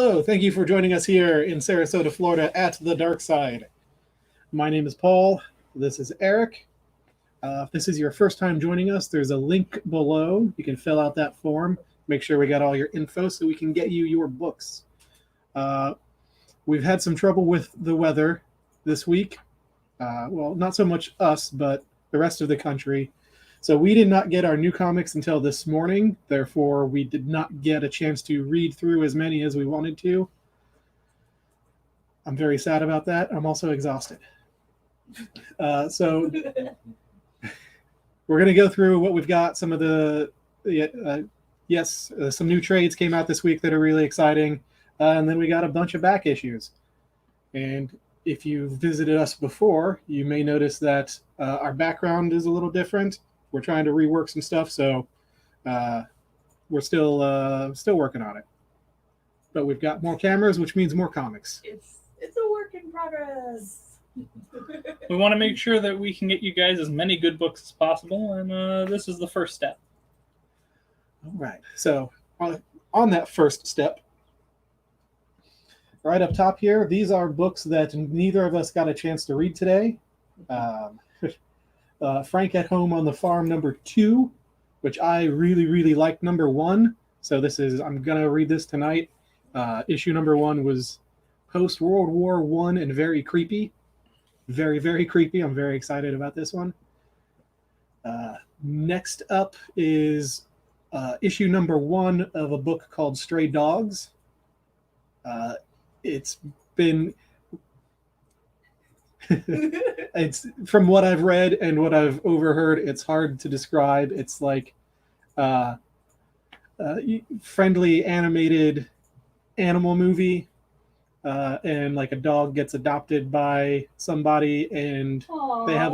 Hello, thank you for joining us here in Sarasota, Florida at the Dark Side. My name is Paul. This is Eric. If this is your first time joining us, there's a link below. You can fill out that form. Make sure we got all your info so we can get you your books. We've had some trouble with the weather this week. Well, not so much us, but the rest of the country. So we did not get our new comics until this morning. Therefore, we did not get a chance to read through as many as we wanted to. I'm very sad about that. I'm also exhausted. So we're going to go through what we've got. Some of the, some new trades came out this week that are really exciting. And then we got a bunch of back issues. And if you've visited us before, you may notice that our background is a little different. We're trying to rework some stuff, so we're still working on it. But we've got more cameras, which means more comics. It's a work in progress. We want to make sure that we can get you guys as many good books as possible, and this is the first step. All right. So on that first step, right up top here, these are books that neither of us got a chance to read today. Frank at Home on the Farm #2, which I really liked #1. So I'm going to read this tonight. Issue #1 was post-World War I and very creepy. Very creepy. I'm very excited about this one. Next up is issue #1 of a book called Stray Dogs. It's been... It's from what I've read and what I've overheard, it's hard to describe. It's like friendly animated animal movie, and like a dog gets adopted by somebody, and Aww. They have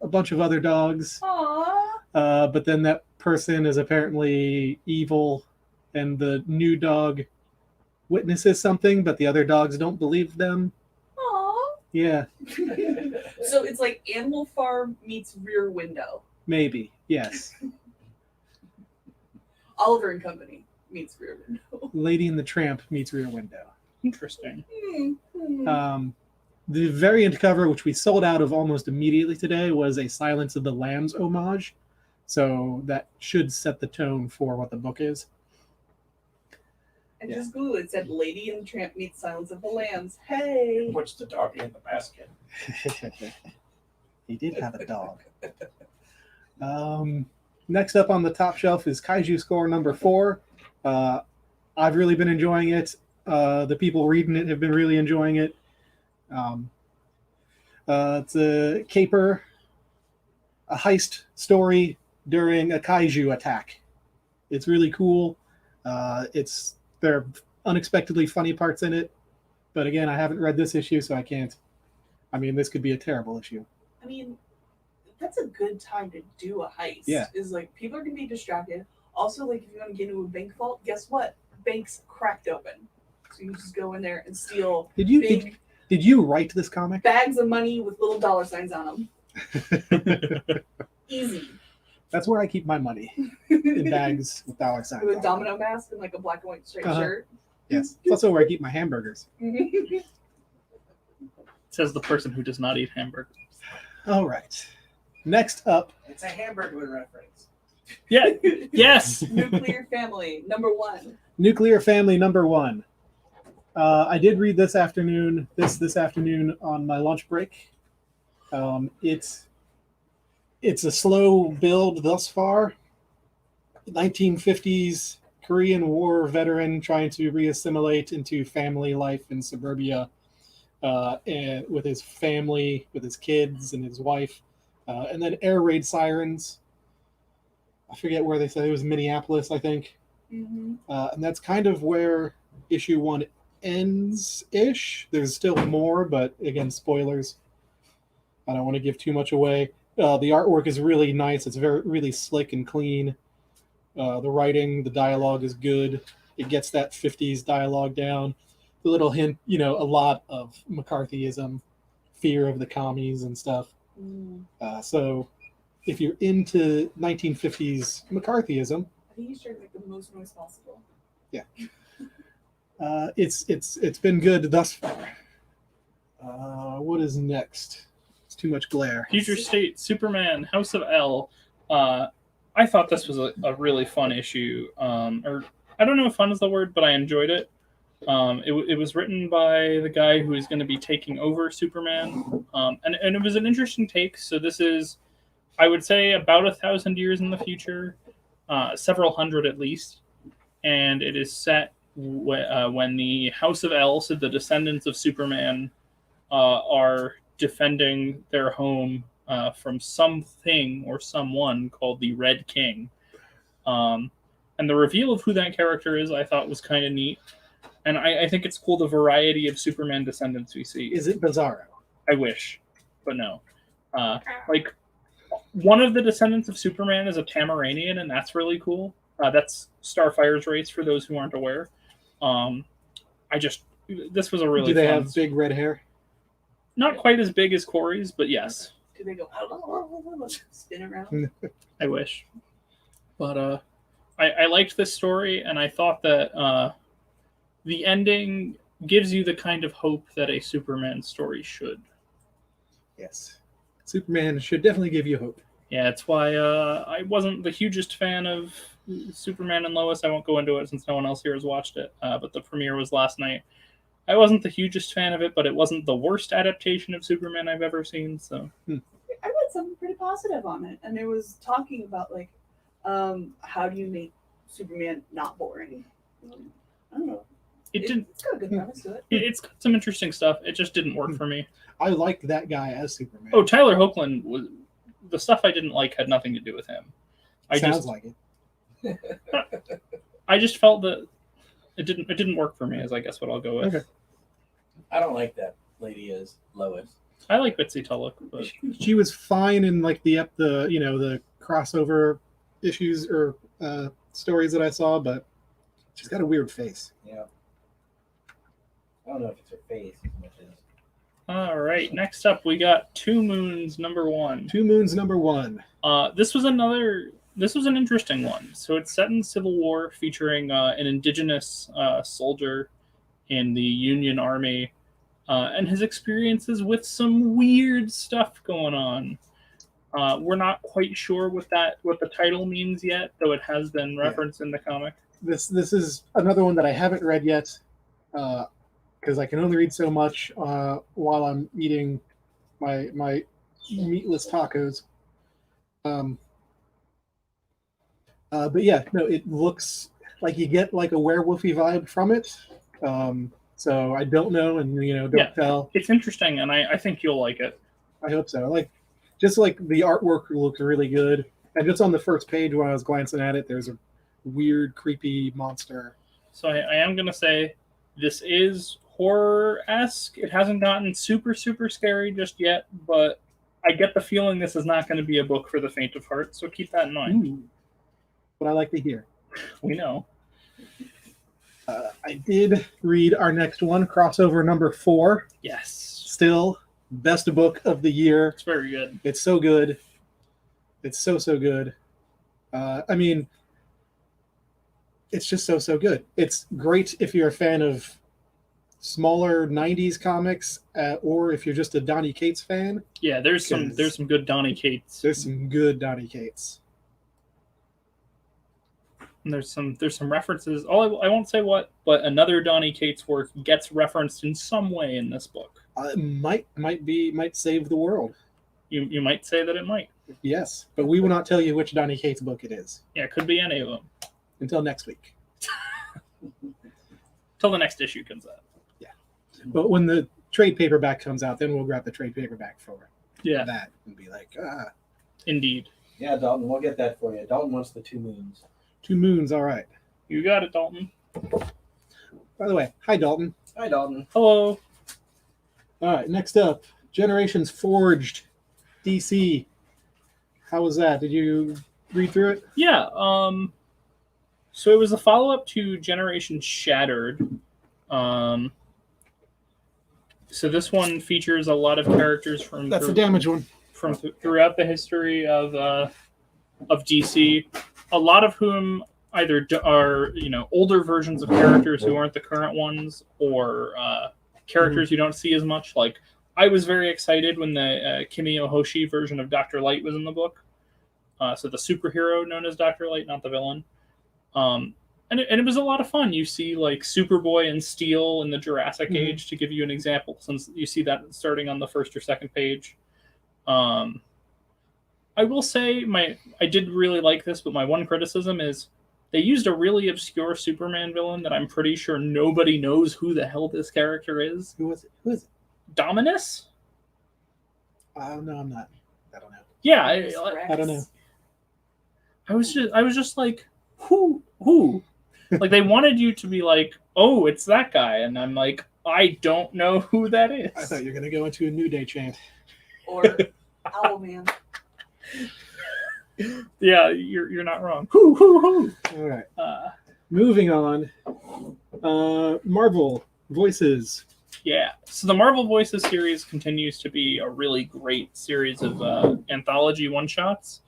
a bunch of other dogs. But then that person is apparently evil, and the new dog witnesses something, but the other dogs don't believe them. Yeah. So it's like Animal Farm meets Rear Window. Maybe, yes. Oliver and Company meets Rear Window. Lady and the Tramp meets Rear Window. Interesting. The variant cover, which we sold out of almost immediately today, was a Silence of the Lambs homage. So that should set the tone for what the book is. And just Google it. Said Lady and the Tramp meets Silence of the Lambs. Hey! Puts the dog in the basket. He did have a dog. Next up on the top shelf is Kaiju Score #4. I've really been enjoying it. The people reading it have been really enjoying it. It's a caper, a heist story during a kaiju attack. It's really cool. There are unexpectedly funny parts in it. But again, I haven't read this issue, so I can't. I mean, this could be a terrible issue. I mean, that's a good time to do a heist. Yeah. Is like, people are going to be distracted. Also, like, if you want to get into a bank vault, guess what? Bank's cracked open. So you just go in there and steal Did you write this comic? Bags of money with little dollar signs on them. Easy. That's where I keep my money, in bags with dollar signs. With a domino mask and like a black and white striped shirt. Yes, it's also where I keep my hamburgers. Says the person who does not eat hamburgers. All right. Next up. It's a hamburger reference. Yeah. Yes. Nuclear Family #1. Nuclear Family #1. I did read this afternoon on my lunch break. It's a slow build thus far. 1950s Korean War veteran trying to reassimilate into family life in suburbia, and with his family, with his kids and his wife, and then air raid sirens. I forget where they said it was, Minneapolis, I think. Mm-hmm. And that's kind of where issue 1 ends-ish. There's still more, but again, spoilers. I don't want to give too much away. The artwork is really nice. It's really slick and clean. The writing, the dialogue is good. It gets that 50s dialogue down. The little hint, a lot of McCarthyism, fear of the commies and stuff. So if you're into 1950s McCarthyism... I think he's trying to make the most noise possible. Yeah. It's been good thus far. What is next? It's too much glare. Future State, Superman, House of L. I thought this was a really fun issue. Or I don't know if fun is the word, but I enjoyed it. It was written by the guy who is going to be taking over Superman, and it was an interesting take. So this is, I would say, about 1,000 years in the future, several hundred at least, and it is set when the House of L, so the descendants of Superman, are defending their home from something or someone called the Red King. And the reveal of who that character is, I thought, was kind of neat. And I think it's cool the variety of Superman descendants we see. Is it Bizarro? I wish, but no. Like, one of the descendants of Superman is a Tamaranian, and that's really cool. That's Starfire's race, for those who aren't aware. This was a really Do they fun... have big red hair? Not quite as big as Corey's, but yes. Do they go spin around? I wish. But I liked this story, and I thought that the ending gives you the kind of hope that a Superman story should. Yes. Superman should definitely give you hope. Yeah, it's why I wasn't the hugest fan of Superman and Lois. I won't go into it since no one else here has watched it, but the premiere was last night. I wasn't the hugest fan of it, but it wasn't the worst adaptation of Superman I've ever seen. So I read something pretty positive on it, and it was talking about like, how do you make Superman not boring? I don't know. It's got a good premise to it. It's got some interesting stuff. It just didn't work for me. I liked that guy as Superman. Oh, Tyler Hoechlin was the stuff I didn't like had nothing to do with him. Sounds like it. I just felt that it didn't work for me. Is I guess what I'll go with. Okay. I don't like that lady as Lois. I like Bitsy Tulloch, but She was fine in like the crossover issues or stories that I saw, but she's got a weird face. Yeah. I don't know if it's her face as much as. all right. Next up, we got Two Moons #1. 2 Moons #1. This was an interesting one. So it's set in Civil War, featuring an indigenous soldier in the Union Army, and his experiences with some weird stuff going on. We're not quite sure what the title means yet, though it has been referenced in the comic. This is another one that I haven't read yet, because I can only read so much while I'm eating my meatless tacos. But yeah, no, it looks like you get like a werewolfy vibe from it. So I don't know, and don't tell. It's interesting, and I think you'll like it. I hope so. Just like the artwork looks really good, and just on the first page when I was glancing at it, there's a weird, creepy monster. So I am gonna say this is horror-esque. It hasn't gotten super, super scary just yet, but I get the feeling this is not going to be a book for the faint of heart, so keep that in mind. Ooh. What I like to hear. We know. I did read our next one, crossover #4. Yes. Still, best book of the year. It's very good. It's so good. It's so good. I mean, it's just so good. It's great if you're a fan of smaller 90s comics, or if you're just a Donny Cates fan. Yeah, there's some good Donny Cates. There's some good Donny Cates. And there's some references. I won't say what, but another Donny Cates work gets referenced in some way in this book. Might save the world. You might say that it might. Yes, but we will not tell you which Donny Cates book it is. Yeah, it could be any of them. Until next week. Till the next issue comes out. Yeah. But when the trade paperback comes out, then we'll grab the trade paperback for that and be like, Indeed. Yeah, Dalton, we'll get that for you. Dalton wants the 2 Moons. 2 Moons, all right. You got it, Dalton. By the way, hi, Dalton. Hi, Dalton. Hello. All right, next up, Generations Forged, DC. How was that? Did you read through it? Yeah. So it was a follow-up to Generation Shattered. So this one features a lot of characters from That's the damage one. Throughout the history of DC. A lot of whom either are older versions of characters who aren't the current ones, or characters you don't see as much. Like, I was very excited when the Kimi Ohoshi version of Dr. Light was in the book. So the superhero known as Dr. Light, not the villain. And it was a lot of fun. You see like Superboy and Steel in the Jurassic Age, to give you an example, since you see that starting on the first or second page. I will say I did really like this, but my one criticism is they used a really obscure Superman villain that I'm pretty sure nobody knows who the hell this character is. Who was it? Who is it? Dominus? No, I'm not. I don't know. Yeah, I don't know. I was just like, who? Like, they wanted you to be like, oh, it's that guy, and I'm like, I don't know who that is. I thought you were gonna go into a New Day chant. Or Owlman. Yeah, you're not wrong. Who? All right. Moving on. Marvel Voices. Yeah. So the Marvel Voices series continues to be a really great series of anthology one-shots.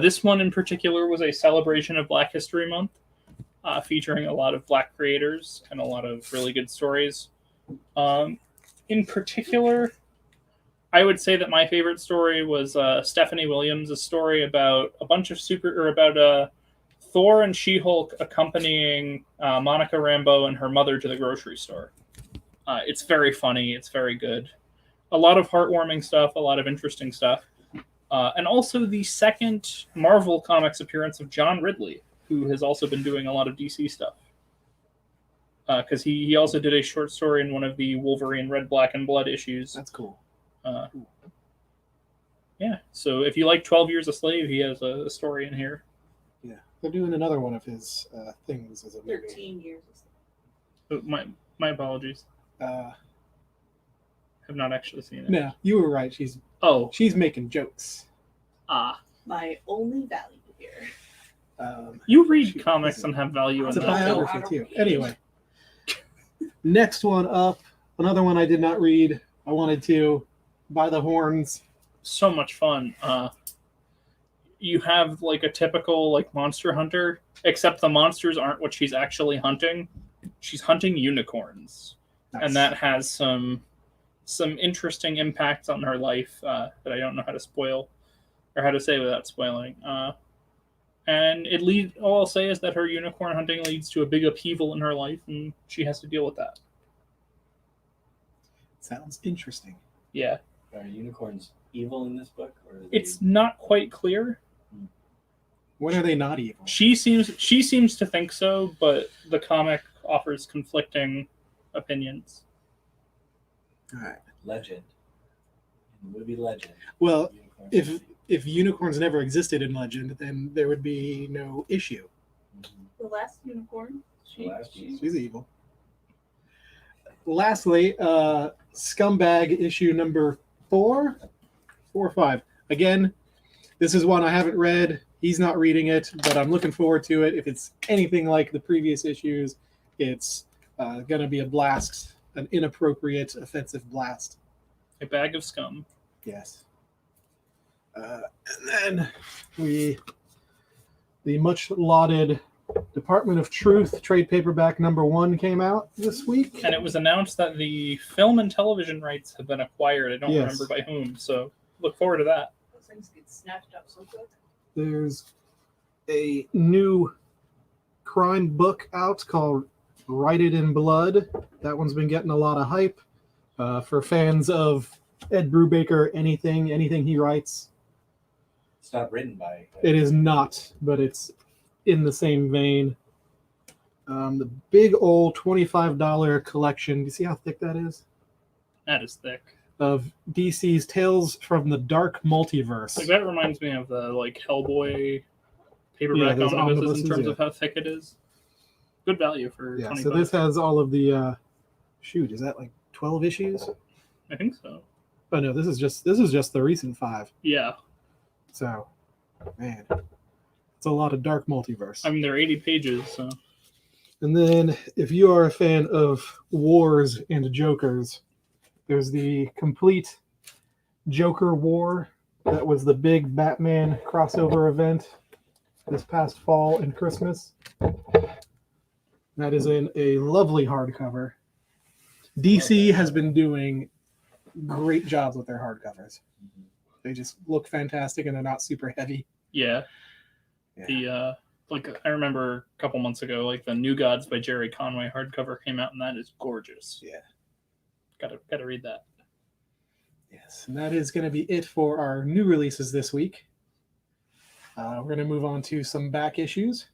This one in particular was a celebration of Black History Month, featuring a lot of Black creators and a lot of really good stories. In particular, I would say that my favorite story was Stephanie Williams' story about a bunch of Thor and She-Hulk accompanying Monica Rambeau and her mother to the grocery store. It's very funny. It's very good. A lot of heartwarming stuff, a lot of interesting stuff. And also the second Marvel Comics appearance of John Ridley, who has also been doing a lot of DC stuff. Because he also did a short story in one of the Wolverine Red, Black, and Blood issues. That's cool. Yeah, so if you like 12 Years a Slave, he has a story in here. Yeah, they're doing another one of his things as a movie. 13 years. Oh, my apologies. Have not actually seen it. No, you were right. She's making jokes. My only value here. You read comics and have value in It's a that. biography too. Anyway, next one up. Another one I did not read. I wanted to. By the Horns. So much fun. You have like a typical like monster hunter, except the monsters aren't what she's actually hunting. She's hunting unicorns. Nice. And that has some interesting impacts on her life that I don't know how to spoil or how to say without spoiling. And all I'll say is that her unicorn hunting leads to a big upheaval in her life, and she has to deal with that. Sounds interesting. Yeah. Are unicorns evil in this book? Or It's not quite clear. When are they not evil? She seems to think so, but the comic offers conflicting opinions. All right. Legend. In the movie Legend. Well, unicorns if unicorns never existed in Legend, then there would be no issue. The last unicorn. She's evil. Lastly, Scumbag issue number 4 or 5. Again, this is one I haven't read. He's not reading it, but I'm looking forward to it. If it's anything like the previous issues, it's going to be a blast, an inappropriate, offensive blast. A bag of scum. Yes. And then the much lauded Department of Truth trade paperback number 1 came out this week. And it was announced that the film and television rights have been acquired. I don't remember by whom, so look forward to that. Those things get snatched up so quick. There's a new crime book out called Write It in Blood. That one's been getting a lot of hype for fans of Ed Brubaker. Anything he writes. It's not written by. It is not, but it's in the same vein. The big old $25 collection. Do you see how thick that is? That is thick. Of DC's Tales from the Dark Multiverse. Like, that reminds me of the like Hellboy paperback omnibuses in terms of how thick it is. Good value for $20. So this has all of the is that like 12 issues? I think so. Oh no, this is just the recent 5. Yeah. So, man, it's a lot of Dark Multiverse. I mean, they're 80 pages, so. And then, if you are a fan of Wars and Jokers, there's the complete Joker War. That was the big Batman crossover event. this past fall and Christmas. That is in a lovely hardcover. DC has been doing great jobs with their hardcovers. They just look fantastic and they're not super heavy. Yeah. The like I remember a couple months ago, like the New Gods by Jerry Conway hardcover came out, and that is gorgeous. Yeah. Gotta read that. Yes, and that is going to be it for our new releases this week. We're going to move on to some back issues.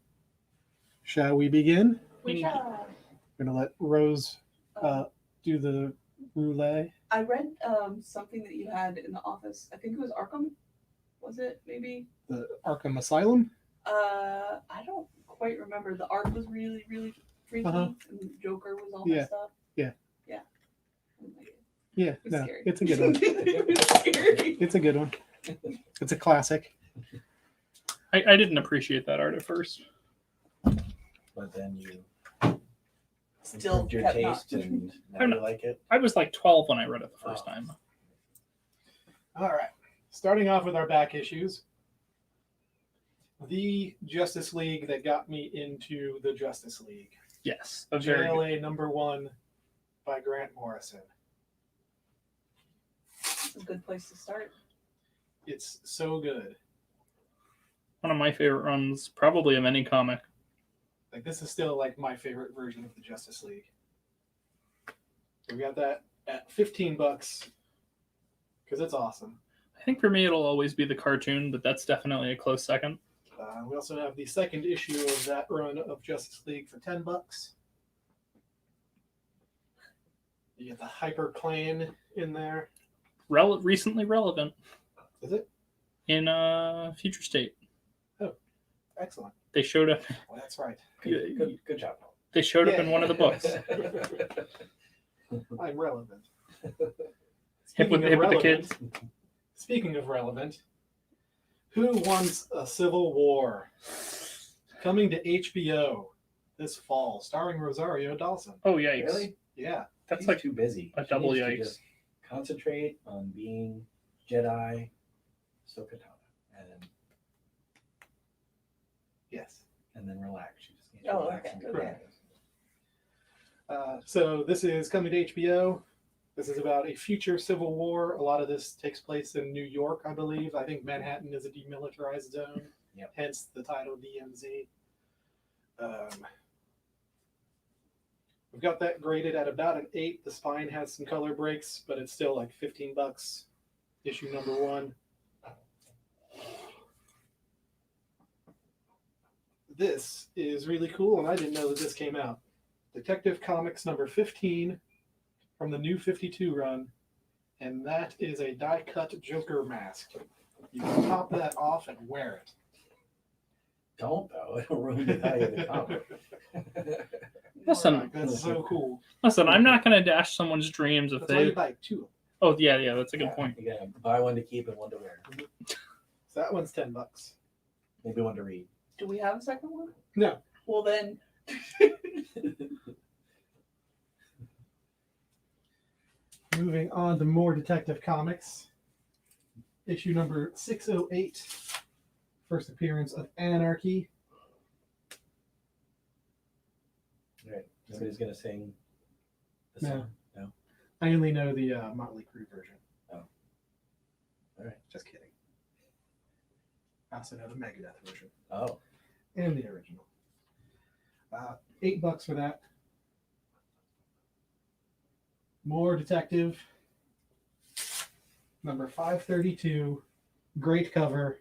Shall we begin? Which We're going to let Rose do the roulette. I read something that you had in the office. I think it was Arkham. Was it maybe? The Arkham Asylum. I don't quite remember. The art was really, really freaky, and Joker was all Yeah. messed up. Yeah. Yeah. Yeah, It was no, scary. it's a good one. It was scary. It's a good one. It's a classic. I didn't appreciate that art at first. But then you Still improved your kept taste not. and now I'm you not- like it. I was like 12 when I read it the first Oh. time. All right. Starting off with our back issues. The Justice League that got me into the Justice League. Yes, a very good. JLA #1 by Grant Morrison. It's a good place to start. It's so good. One of my favorite runs, probably of any comic. Like, this is still like my favorite version of the Justice League. We got that at $15 because it's awesome. I think for me it'll always be the cartoon, but that's definitely a close second. We also have the second issue of that run of Justice League for $10. You get the Hyper Clan in there. Recently relevant Is it? in Future State. Excellent. They showed up. Well, that's right. Good job. They showed up in one of the books. I'm relevant. Hip with the kids. Speaking of relevant, who wants a Civil War? Coming to HBO this fall, starring Rosario Dawson. Oh yikes! Really? Yeah. That's He's like too busy. a She double needs to yikes. just concentrate on being Jedi Sokatana Yes. and then relax. She just needs to Oh, relax okay, and be okay. focused. So this is coming to HBO. This is about a future Civil War. A lot of this takes place in New York, I believe. I think Manhattan is a demilitarized zone. Yep. Hence the title DMZ. We've got that graded at about an 8. The spine has some color breaks, but it's still like $15. Issue #1. This is really cool, and I didn't know that this came out. Detective Comics #15 from the New 52 run, and that is a die-cut Joker mask. You can pop that off and wear it. Don't though. It'll ruin the value of the comic. Listen. Alright, that's so cool. Listen, I'm not going to dash someone's dreams if That's why you they. buy 2. Oh yeah, that's a good point. You gotta buy one to keep and one to wear. So that one's $10. Maybe one to read. Do we have a second one? No. Well then, Moving on to more Detective Comics. Issue number 608. First appearance of Anarchy. Right. Nobody's gonna sing the No. song. No. I only know the Motley Crue version. Oh. All right. Just kidding. I also know the Megadeth version Oh. and the original. $8 for that. More Detective. Number 532. Great cover.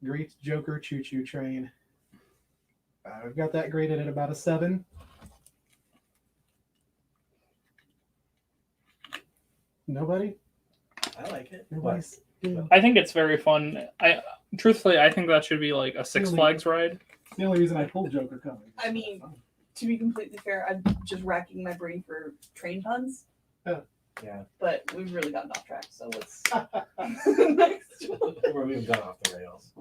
Great Joker Choo Choo Train. We've got that graded at about a 7. Nobody? I like it. Nobody's. I think it's very fun. Truthfully, I think that should be like a Six Really? Flags ride. The only reason I pulled Joker comics. I mean, to be completely fair, I'm just racking my brain for train puns, Yeah. but we've really gotten off track. So what's next? Where we've gone off the rails.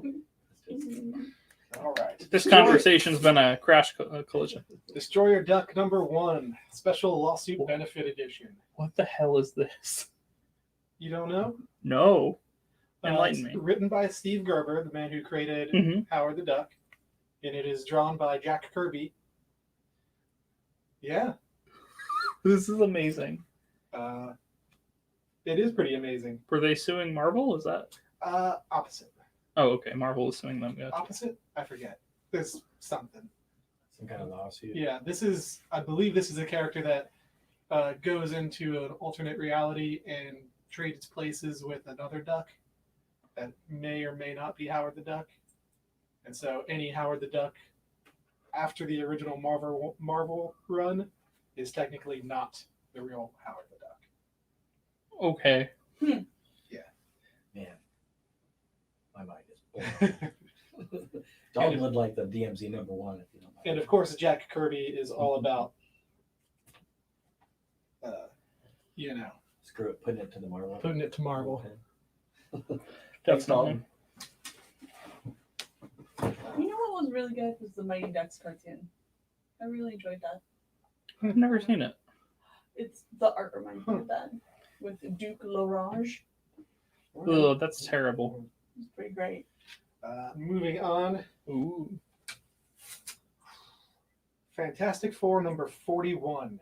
All right. This conversation's been a crash collision. Destroyer Duck #1, special lawsuit benefit edition. What the hell is this? You don't know? No. Enlighten It's me. written by Steve Gerber, the man who created Mm-hmm. Howard the Duck, and it is drawn by Jack Kirby. Yeah, This is amazing. it is pretty amazing. Were they suing Marvel? Is that? Opposite. Oh, okay. Marvel is suing them. Gotcha. Opposite? I forget. There's something. Some kind of lawsuit. Yeah, I believe this is a character that goes into an alternate reality and trades places with another duck that may or may not be Howard the Duck. And so any Howard the Duck after the original Marvel run is technically not the real Howard the Duck. Okay. Man, my mind is blown. Dalton would like the DMZ #1 if you don't mind. And of course, Jack Kirby is all about, Screw it, putting it to the Marvel. putting it to Marvel. Definitely. You know what was really good was the Mighty Ducks cartoon. I really enjoyed that. I've never seen it. It's the art reminds me of that with Duke L'Orange. Ugh, that's terrible. It's pretty great. Moving on, Ooh. Fantastic Four number 41.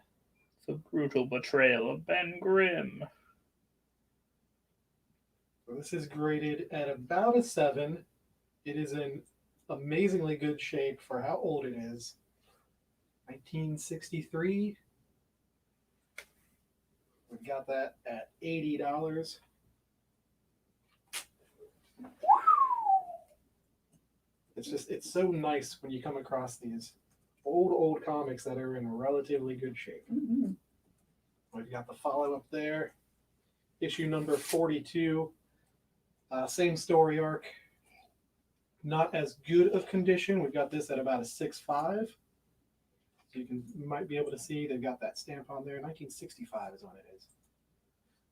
The brutal betrayal of Ben Grimm. So this is graded at about a 7. It is in amazingly good shape for how old it is. 1963. We got that at $80. It's so nice when you come across these old comics that are in relatively good shape. Mm-hmm. We've got the follow up there. Issue number 42. Same story arc. Not as good of condition. We've got this at about a 6.5. So you might be able to see they've got that stamp on there. 1965 is when it is.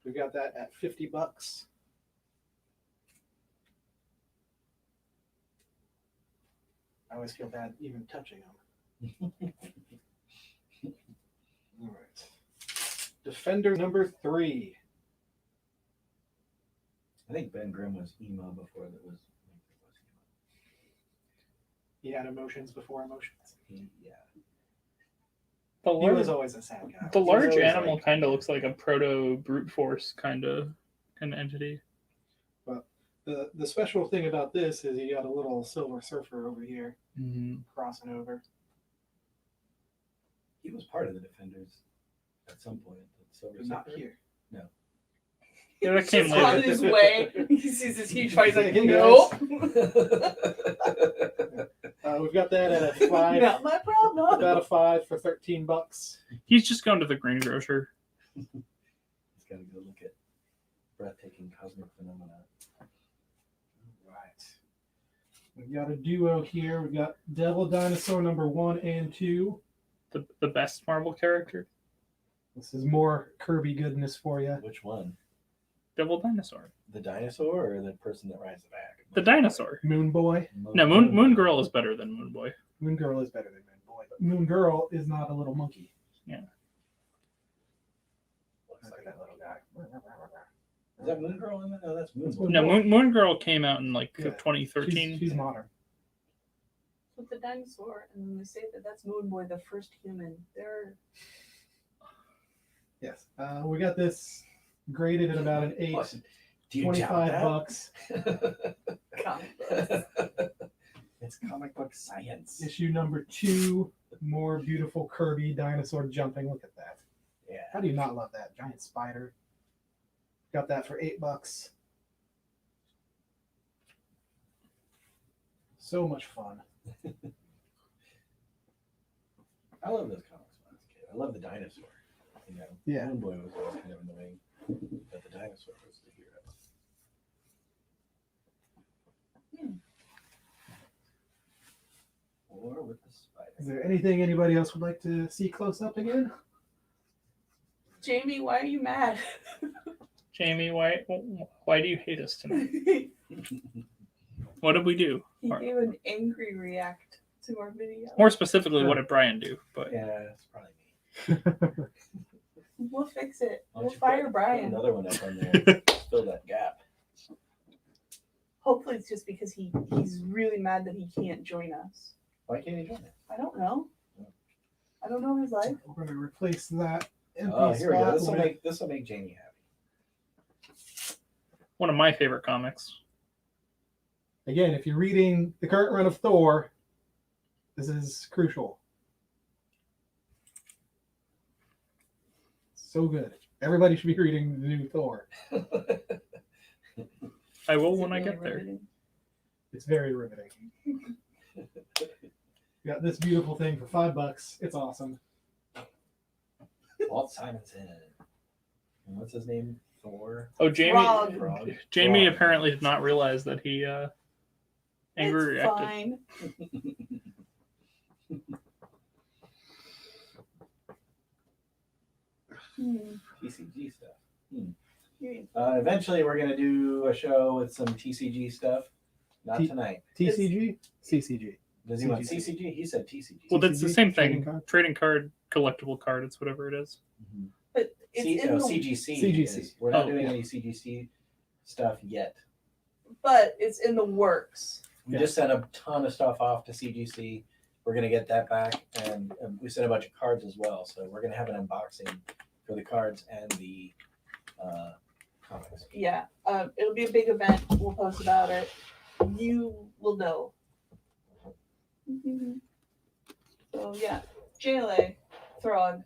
We've got that at $50. I always feel bad even touching them. All right. Defender number 3. I think Ben Grimm was emo before that was. He had emotions before emotions. Yeah. The He was large, always a sad guy. the large always animal like- kind of looks like a proto brute force kind of entity. The special thing about this is you got a little Silver Surfer over here Mm-hmm. crossing over. He was part of the Defenders at some point. Silver Not Surfer. here. Yeah, that He's came just on later. his way. He sees this huge fight. He's like, Hey, nope. We've got that at a 5. Not my problem. About a 5 for $13. He's just going to the greengrocer. He's got to go look at breathtaking cosmic phenomena. Right. We've got a duo here. We've got Devil Dinosaur number 1 and 2. The best Marvel character. This is more Kirby goodness for you. Which one? Devil Dinosaur. The dinosaur or the person that rides the back? The dinosaur. Moon Boy. No, Moon Girl is better than Moon Boy. Moon Girl is better than Moon Boy, but Moon Girl is not a little monkey. Looks Look like at that little guy. Is that Moon Girl in there? No, that's Moon That's Boy. Moon No, Boy. Moon Girl came out in like Yeah. 2013. She's modern. With the dinosaur, and then they say that that's Moon Boy, the first human. They're Yes. We got this graded at about an 8. What? Do you doubt $25. that? comic books. It's comic book science. Issue number 2. More beautiful Kirby dinosaur jumping. Look at that. Yeah. How do you not love that giant spider? Got that for $8. So much fun. I love those comics when I was a kid. I love the dinosaur. You know, Yeah. Moon Boy was always kind of annoying, but the dinosaur was the hero. Or with the spider. Is there anything anybody else would like to see close up again? Jamie, why are you mad? Jamie, why do you hate us tonight? He What did we do? gave an angry react to our video. More specifically, what did Brian do? But Yeah, that's probably me. We'll fix it. Why We'll don't you fire put Brian. another one up on there. Fill that gap. Hopefully it's just because he's really mad that he can't join us. Why can't he join it? I don't know. I don't know his life. We're going to replace that empty Oh, here we go. spot This will make Jamie happy. One of my favorite comics. Again, if you're reading the current run of Thor, this is crucial. So good. Everybody should be reading the new Thor. I will Is it when I really get there. riveting? It's very riveting. You got this beautiful thing for $5. It's awesome. Walt Simonson. And what's his name? Thor. Oh, Jamie. Frog. Frog. Jamie Frog. apparently did not realize that he angry It's reacted. fine. TCG stuff. You- Eventually, we're gonna do a show with some TCG stuff. Not T- tonight. TCG? CCG. Does he want CCG? CCG? He said TCG. Well, that's the TCG, same trading thing. card? Trading card, collectible card. It's whatever it is. Mhm. But it's in the, CGC. CGC. We're not Oh, doing yeah. any CGC stuff yet. but it's in the works. We Yeah. just sent a ton of stuff off to CGC. We're gonna get that back, and we sent a bunch of cards as well. So we're gonna have an unboxing for the cards and the comics. Yeah. It'll be a big event. We'll post about it. You will know. So yeah, JLA, Throg,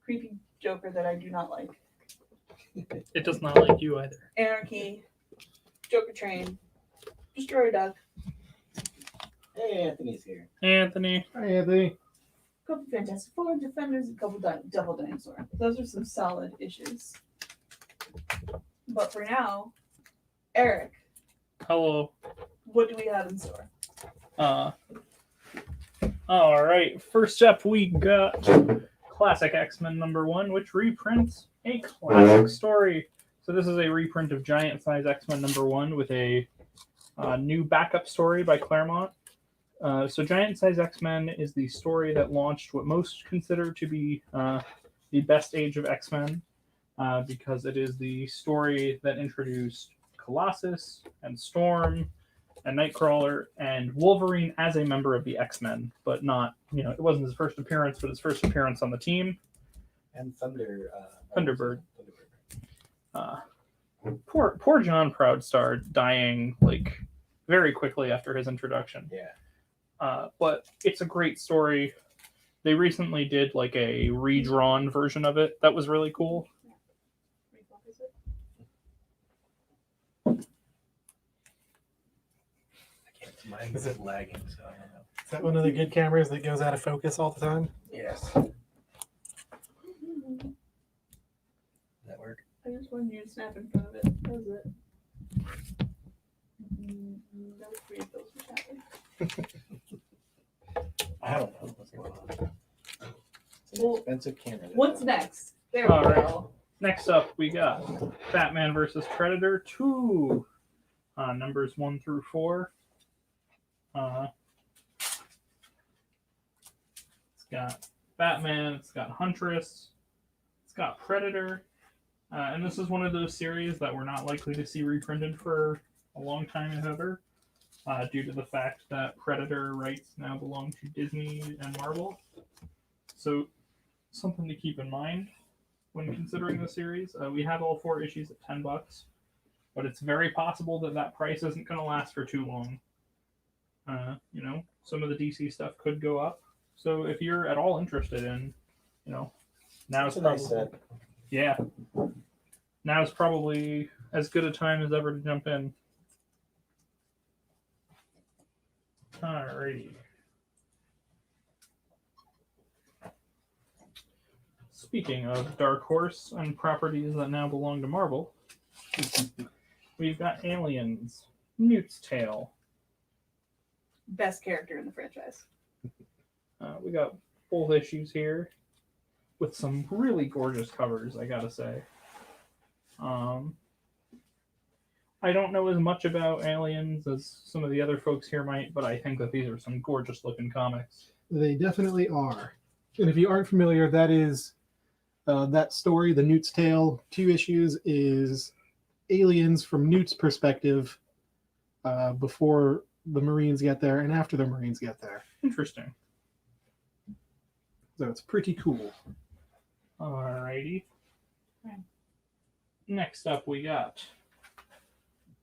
creepy Joker that I do not like. It does not like you either. Anarchy, Joker Train, Destroyer Duck, Hey, Anthony's here. Anthony. Hi, Anthony. couple Fantastic Four, Defenders, and couple Double Dinosaur. Those are some solid issues. But for now, Eric, Hello. what do we have in store? All right. First up, we got Classic X-Men #1, which reprints a classic story. So this is a reprint of Giant Size X-Men #1 with a new backup story by Claremont. So Giant Size X-Men is the story that launched what most consider to be the best age of X-Men, because it is the story that introduced Colossus and Storm and Nightcrawler and Wolverine as a member of the X-Men, but not, it wasn't his first appearance, but his first appearance on the team. And Thunderbird. Poor John Proudstar dying like very quickly after his introduction. Yeah. But it's a great story. They recently did like a redrawn version of it. That was really cool. Mine is lagging, so I don't know. Is that one of the good cameras that goes out of focus all the time? Yes. Does that work? I just wanted you to snap in front of it. That was it. Those three of those were snapping. I don't know what's going on. It's an Well, expensive camera. What's next? There we All right. go. Next up, we got Batman vs. Predator 2, numbers 1 through 4. It's got Batman, it's got Huntress, it's got Predator, and this is one of those series that we're not likely to see reprinted for a long time, if ever, due to the fact that Predator rights now belong to Disney and Marvel. So, something to keep in mind when considering the series. We have all 4 issues at $10, but it's very possible that price isn't going to last for too long. Some of the DC stuff could go up. So if you're at all interested in, now's That's a nice probably set. yeah, now's probably as good a time as ever to jump in. Alrighty. Speaking of Dark Horse and properties that now belong to Marvel, we've got Aliens, Newt's Tale. Best character in the franchise. We got both issues here with some really gorgeous covers, I gotta say. I don't know as much about Aliens as some of the other folks here might, but I think that these are some gorgeous looking comics. They definitely are. And if you aren't familiar, that is that story, The Newt's Tale, 2 issues, is Aliens from Newt's perspective before the Marines get there and after the Marines get there. Interesting. So it's pretty cool. Alrighty. Okay. Next up, we got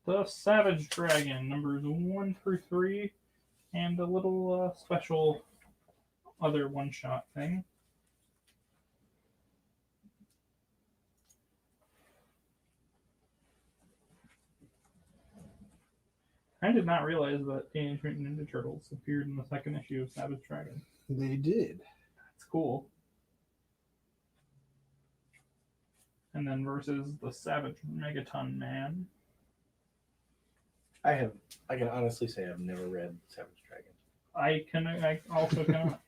the Savage Dragon, numbers 1 through 3, and a little special other one-shot thing. I did not realize that Teenage Mutant Ninja Turtles appeared in the second issue of Savage Dragon. They did. It's cool. And then versus the Savage Megaton Man. I can honestly say I've never read Savage Dragon. I also cannot.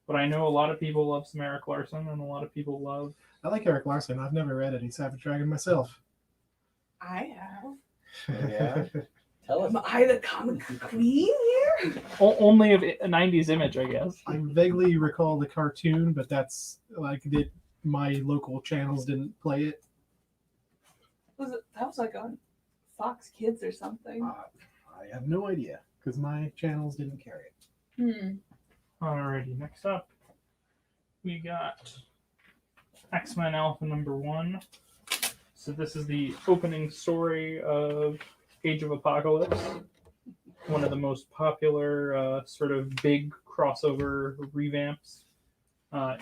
But I know a lot of people love some Eric Larson, and a lot of people love. I like Eric Larson. I've never read any Savage Dragon myself. I have. Yeah. Tell us. Am I the comic queen here? Only of a 90s Image, I guess. I vaguely recall the cartoon, but that's like my local channels didn't play it. That was like on Fox Kids or something. I have no idea because my channels didn't carry it. Alrighty, next up, we got X-Men Alpha number 1. So this is the opening story of Age of Apocalypse, one of the most popular sort of big crossover revamps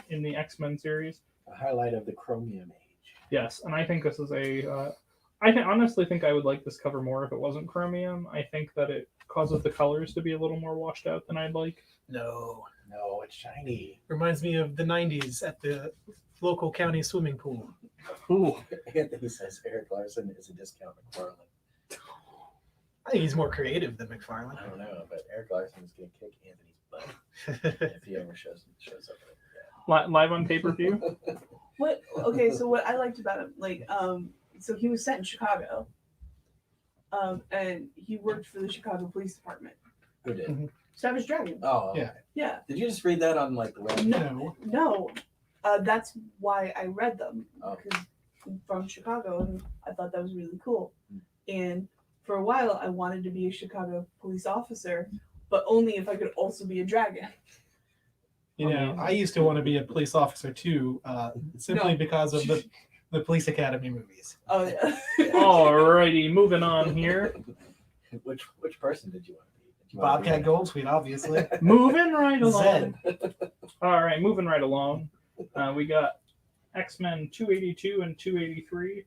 in the X-Men series. A highlight of the Chromium Age. Yes, and I think this is I honestly think I would like this cover more if it wasn't chromium. I think that it causes the colors to be a little more washed out than I'd like. No. No, it's shiny. Reminds me of the 90s at the local county swimming pool. Ooh. Anthony says Eric Larson is a discount McFarlane. I think he's more creative than McFarlane. I don't know, but Eric Larson is going to kick Anthony's butt if he ever shows up. Live on pay-per-view? What? Okay, so what I liked about him, so he was set in Chicago, and he worked for the Chicago Police Department. Who did? Savage Dragon. Oh, Yeah. Yeah. Did you just read that on the web? No. That's why I read them, Oh. because I'm from Chicago, and I thought that was really cool. And for a while, I wanted to be a Chicago police officer, but only if I could also be a dragon. You know, I used to want to be a police officer too, simply because of the Police Academy movies. Oh yeah. Alrighty, moving on here. Which person did you want to be? Did you want to Bobcat be Goldthwait, obviously. Moving right along. Zed. Alright, moving right along. We got X-Men 282 and 283.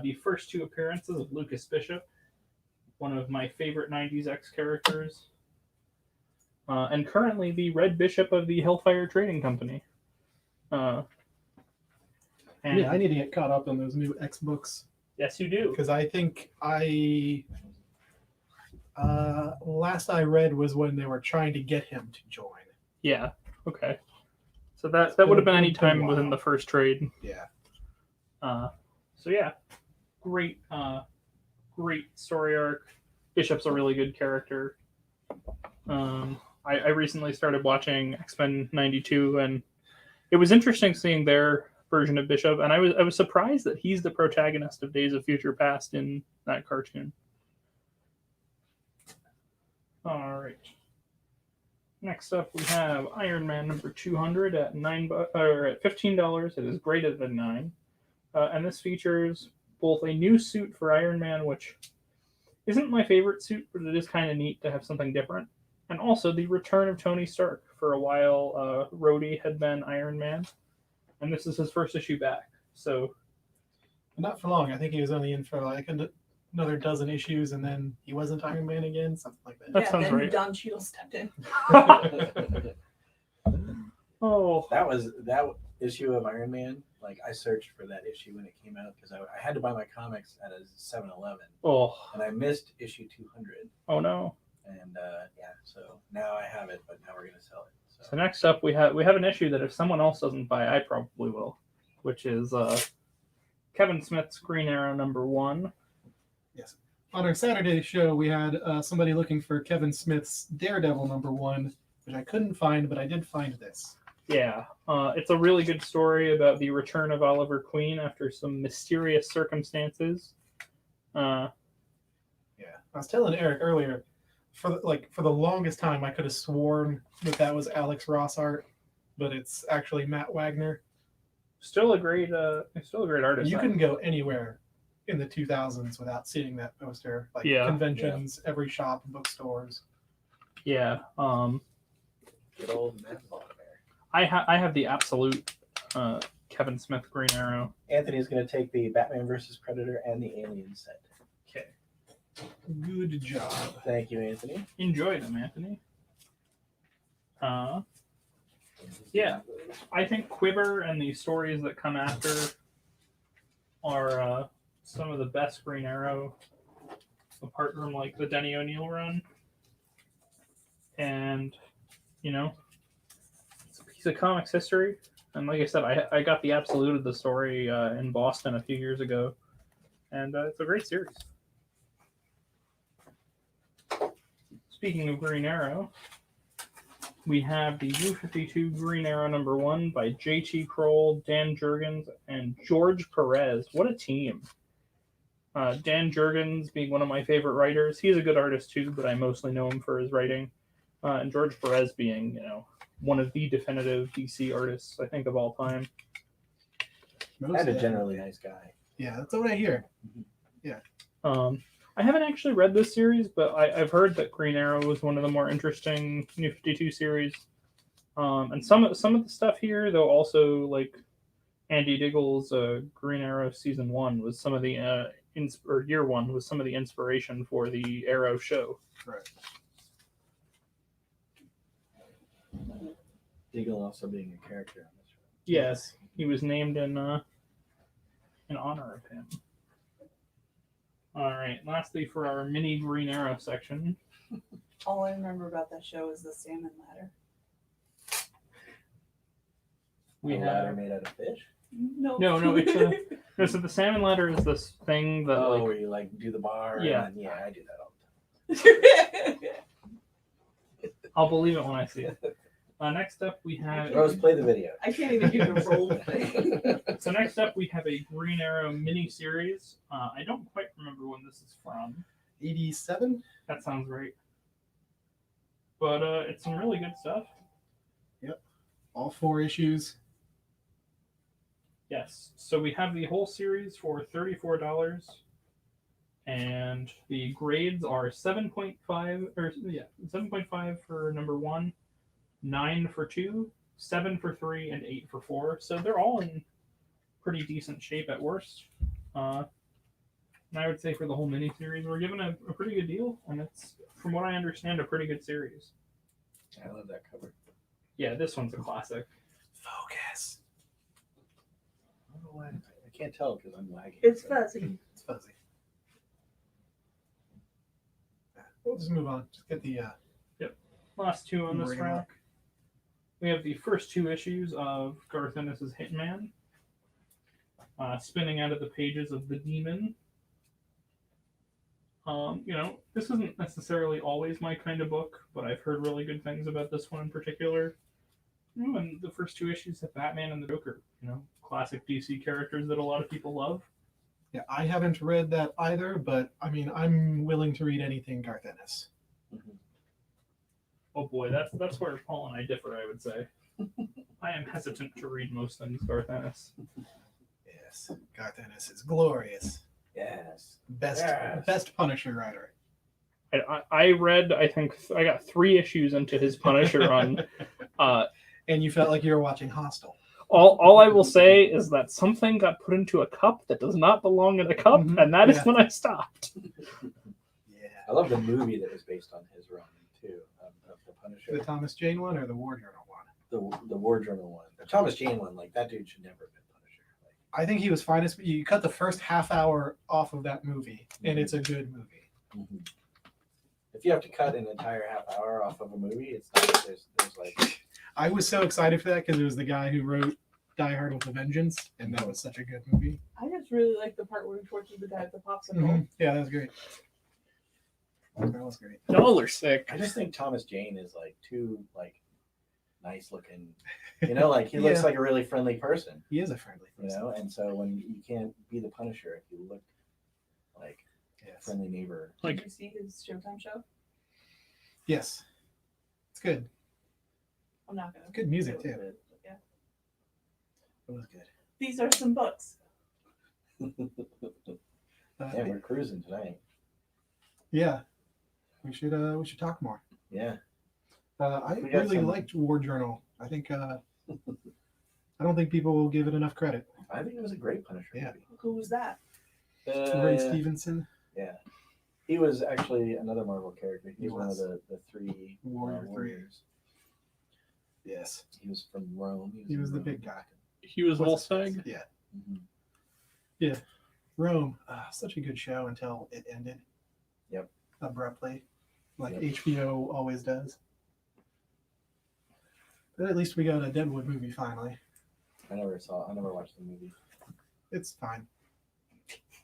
The first two appearances of Lucas Bishop, one of my favorite 90s X characters. And currently the Red Bishop of the Hellfire Trading Company. And Yeah, I need to get caught up on those new X books yes, you do. because I think last I read was when they were trying to get him to join. Yeah. Okay. So that would have been any time within the first trade. Yeah. So yeah, great story arc. Bishop's a really good character. I recently started watching X-Men 92, and it was interesting seeing their version of Bishop, and I was surprised that he's the protagonist of Days of Future Past in that cartoon. All right. Next up, we have Iron Man number 200 at $15. It is graded at 9, and this features both a new suit for Iron Man, which isn't my favorite suit, but it is kind of neat to have something different, and also the return of Tony Stark. For a while, Rhodey had been Iron Man, and this is his first issue back. So, Not for long. I think he was only in for like another dozen issues, and then he wasn't Iron Man again, something like that. That sounds then right. Don Cheadle stepped in. oh, that issue of Iron Man? Like, I searched for that issue when it came out because I had to buy my comics at a 7-Eleven, and I missed issue 200. Oh no. And so now I have it, but now we're gonna sell it. So next up, we have an issue that if someone else doesn't buy, I probably will, which is Kevin Smith's Green Arrow number 1. Yes. On our Saturday show, we had somebody looking for Kevin Smith's Daredevil number 1, which I couldn't find, but I did find this. Yeah, it's a really good story about the return of Oliver Queen after some mysterious circumstances. I was telling Eric earlier, for the longest time, I could have sworn that was Alex Ross art, but it's actually Matt Wagner. Still a great artist. You couldn't go anywhere in the 2000s without seeing that poster. Like conventions, every shop, bookstores. Yeah. Good old Matt Wagner. I have the absolute Kevin Smith Green Arrow. Anthony's going to take the Batman versus Predator and the Alien set. Okay. Good job. Thank you, Anthony. Enjoy them, Anthony. Yeah, I think Quiver and the stories that come after are some of the best Green Arrow, apart from like the Denny O'Neil run. And it's a piece of comics history. And like I said, I got the absolute of the story in Boston a few years ago, and it's a great series. Speaking of Green Arrow, we have the New 52 Green Arrow #1 by J.T. Kroll, Dan Jurgens, and George Perez. What a team. Dan Jurgens being one of my favorite writers. He's a good artist too, but I mostly know him for his writing. And George Perez being, one of the definitive DC artists, I think, of all time. And a generally nice guy. Yeah, that's what I hear. Yeah. I haven't actually read this series, but I've heard that Green Arrow was one of the more interesting New 52 series. And some of the stuff here, though, also like Andy Diggle's Green Arrow Season 1 was some of the Year 1 was some of the inspiration for the Arrow show. Right. Diggle also being a character on this show. Yes, he was named in honor of him. All right, lastly for our mini Green Arrow section. All I remember about that show is the salmon ladder. We A have ladder made out of fish? No. No, it's so the salmon ladder is this thing that where you like do the bar. Yeah. And then, I do that all the time. I'll believe it when I see it. Next up, we have Rose, play the video. I can't even do the roll. So next up, we have a Green Arrow mini-series. I don't quite remember when this is from. 87? That sounds right. But it's some really good stuff. Yep. All 4 issues. Yes. So we have the whole series for $34. And the grades are 7.5 7.5 for #1. 9 for 2, 7 for 3, and 8 for 4. So they're all in pretty decent shape at worst. And I would say for the whole miniseries, we're given a pretty good deal, and it's, from what I understand, a pretty good series. I love that cover. Yeah, this one's a classic. Focus. I don't know why. I can't tell because I'm lagging. It's fuzzy. It's fuzzy. We'll just move on. Just get the Last 2 on this bring 'em round. up. We have the first 2 issues of Garth Ennis's Hitman, spinning out of the pages of The Demon. This isn't necessarily always my kind of book, but I've heard really good things about this one in particular. And the first 2 issues have Batman and the Joker, classic DC characters that a lot of people love. Yeah, I haven't read that either, but I mean, I'm willing to read anything Garth Ennis. Mm-hmm. Oh boy, that's where Paul and I differ, I would say. I am hesitant to read most things Garth Ennis. Yes, Garth Ennis is glorious. Yes. Best Punisher writer. I read, I think, I got 3 issues into his Punisher run. And you felt like you were watching Hostel. All I will say is that something got put into a cup that does not belong in a cup, and that is when I stopped. Yeah. I love the movie that was based on his run, too, of the Punisher. The Thomas Jane one or the War Journal one? The War Journal one. The Thomas Jane one, like, that dude should never have been Punisher. I think he was fine. You cut the first half hour off of that movie, and it's a good movie. Mm-hmm. If you have to cut an entire half hour off of a movie, it's not. There's like. I was so excited for that because it was the guy who wrote Die Hard with a Vengeance, and that was such a good movie. I just really like the part where he tortured the guy with the popsicle. Mm-hmm. Yeah, that was great. That was great. Y'all are sick. I just think Thomas Jane is like too nice looking. Like he looks like a really friendly person. He is a friendly person. And so when you can't be the Punisher if you look like friendly neighbor. Like, Did you see his Showtime show? Yes, it's good. I'm not gonna. Good music, go into too. it, but yeah. It was good. These are some books. Yeah, we're cruising tonight. Yeah, we should talk more. Yeah. I We got really some- liked War Journal. I think I don't think people will give it enough credit. I think it was a great Punisher Yeah. movie. Who's that? Ray Stevenson, Yeah. He was actually another Marvel character. He He's one of was. the three Warrior Three. warriors. Yes, He was from Rome. he was in the Rome. big guy. he was What's his Volstagg. face? Yeah, Mhm. Rome. Such a good show until it ended. Yep. Abruptly, like Yep. HBO always does. But at least we got a Deadwood movie finally. I never watched the movie. It's fine.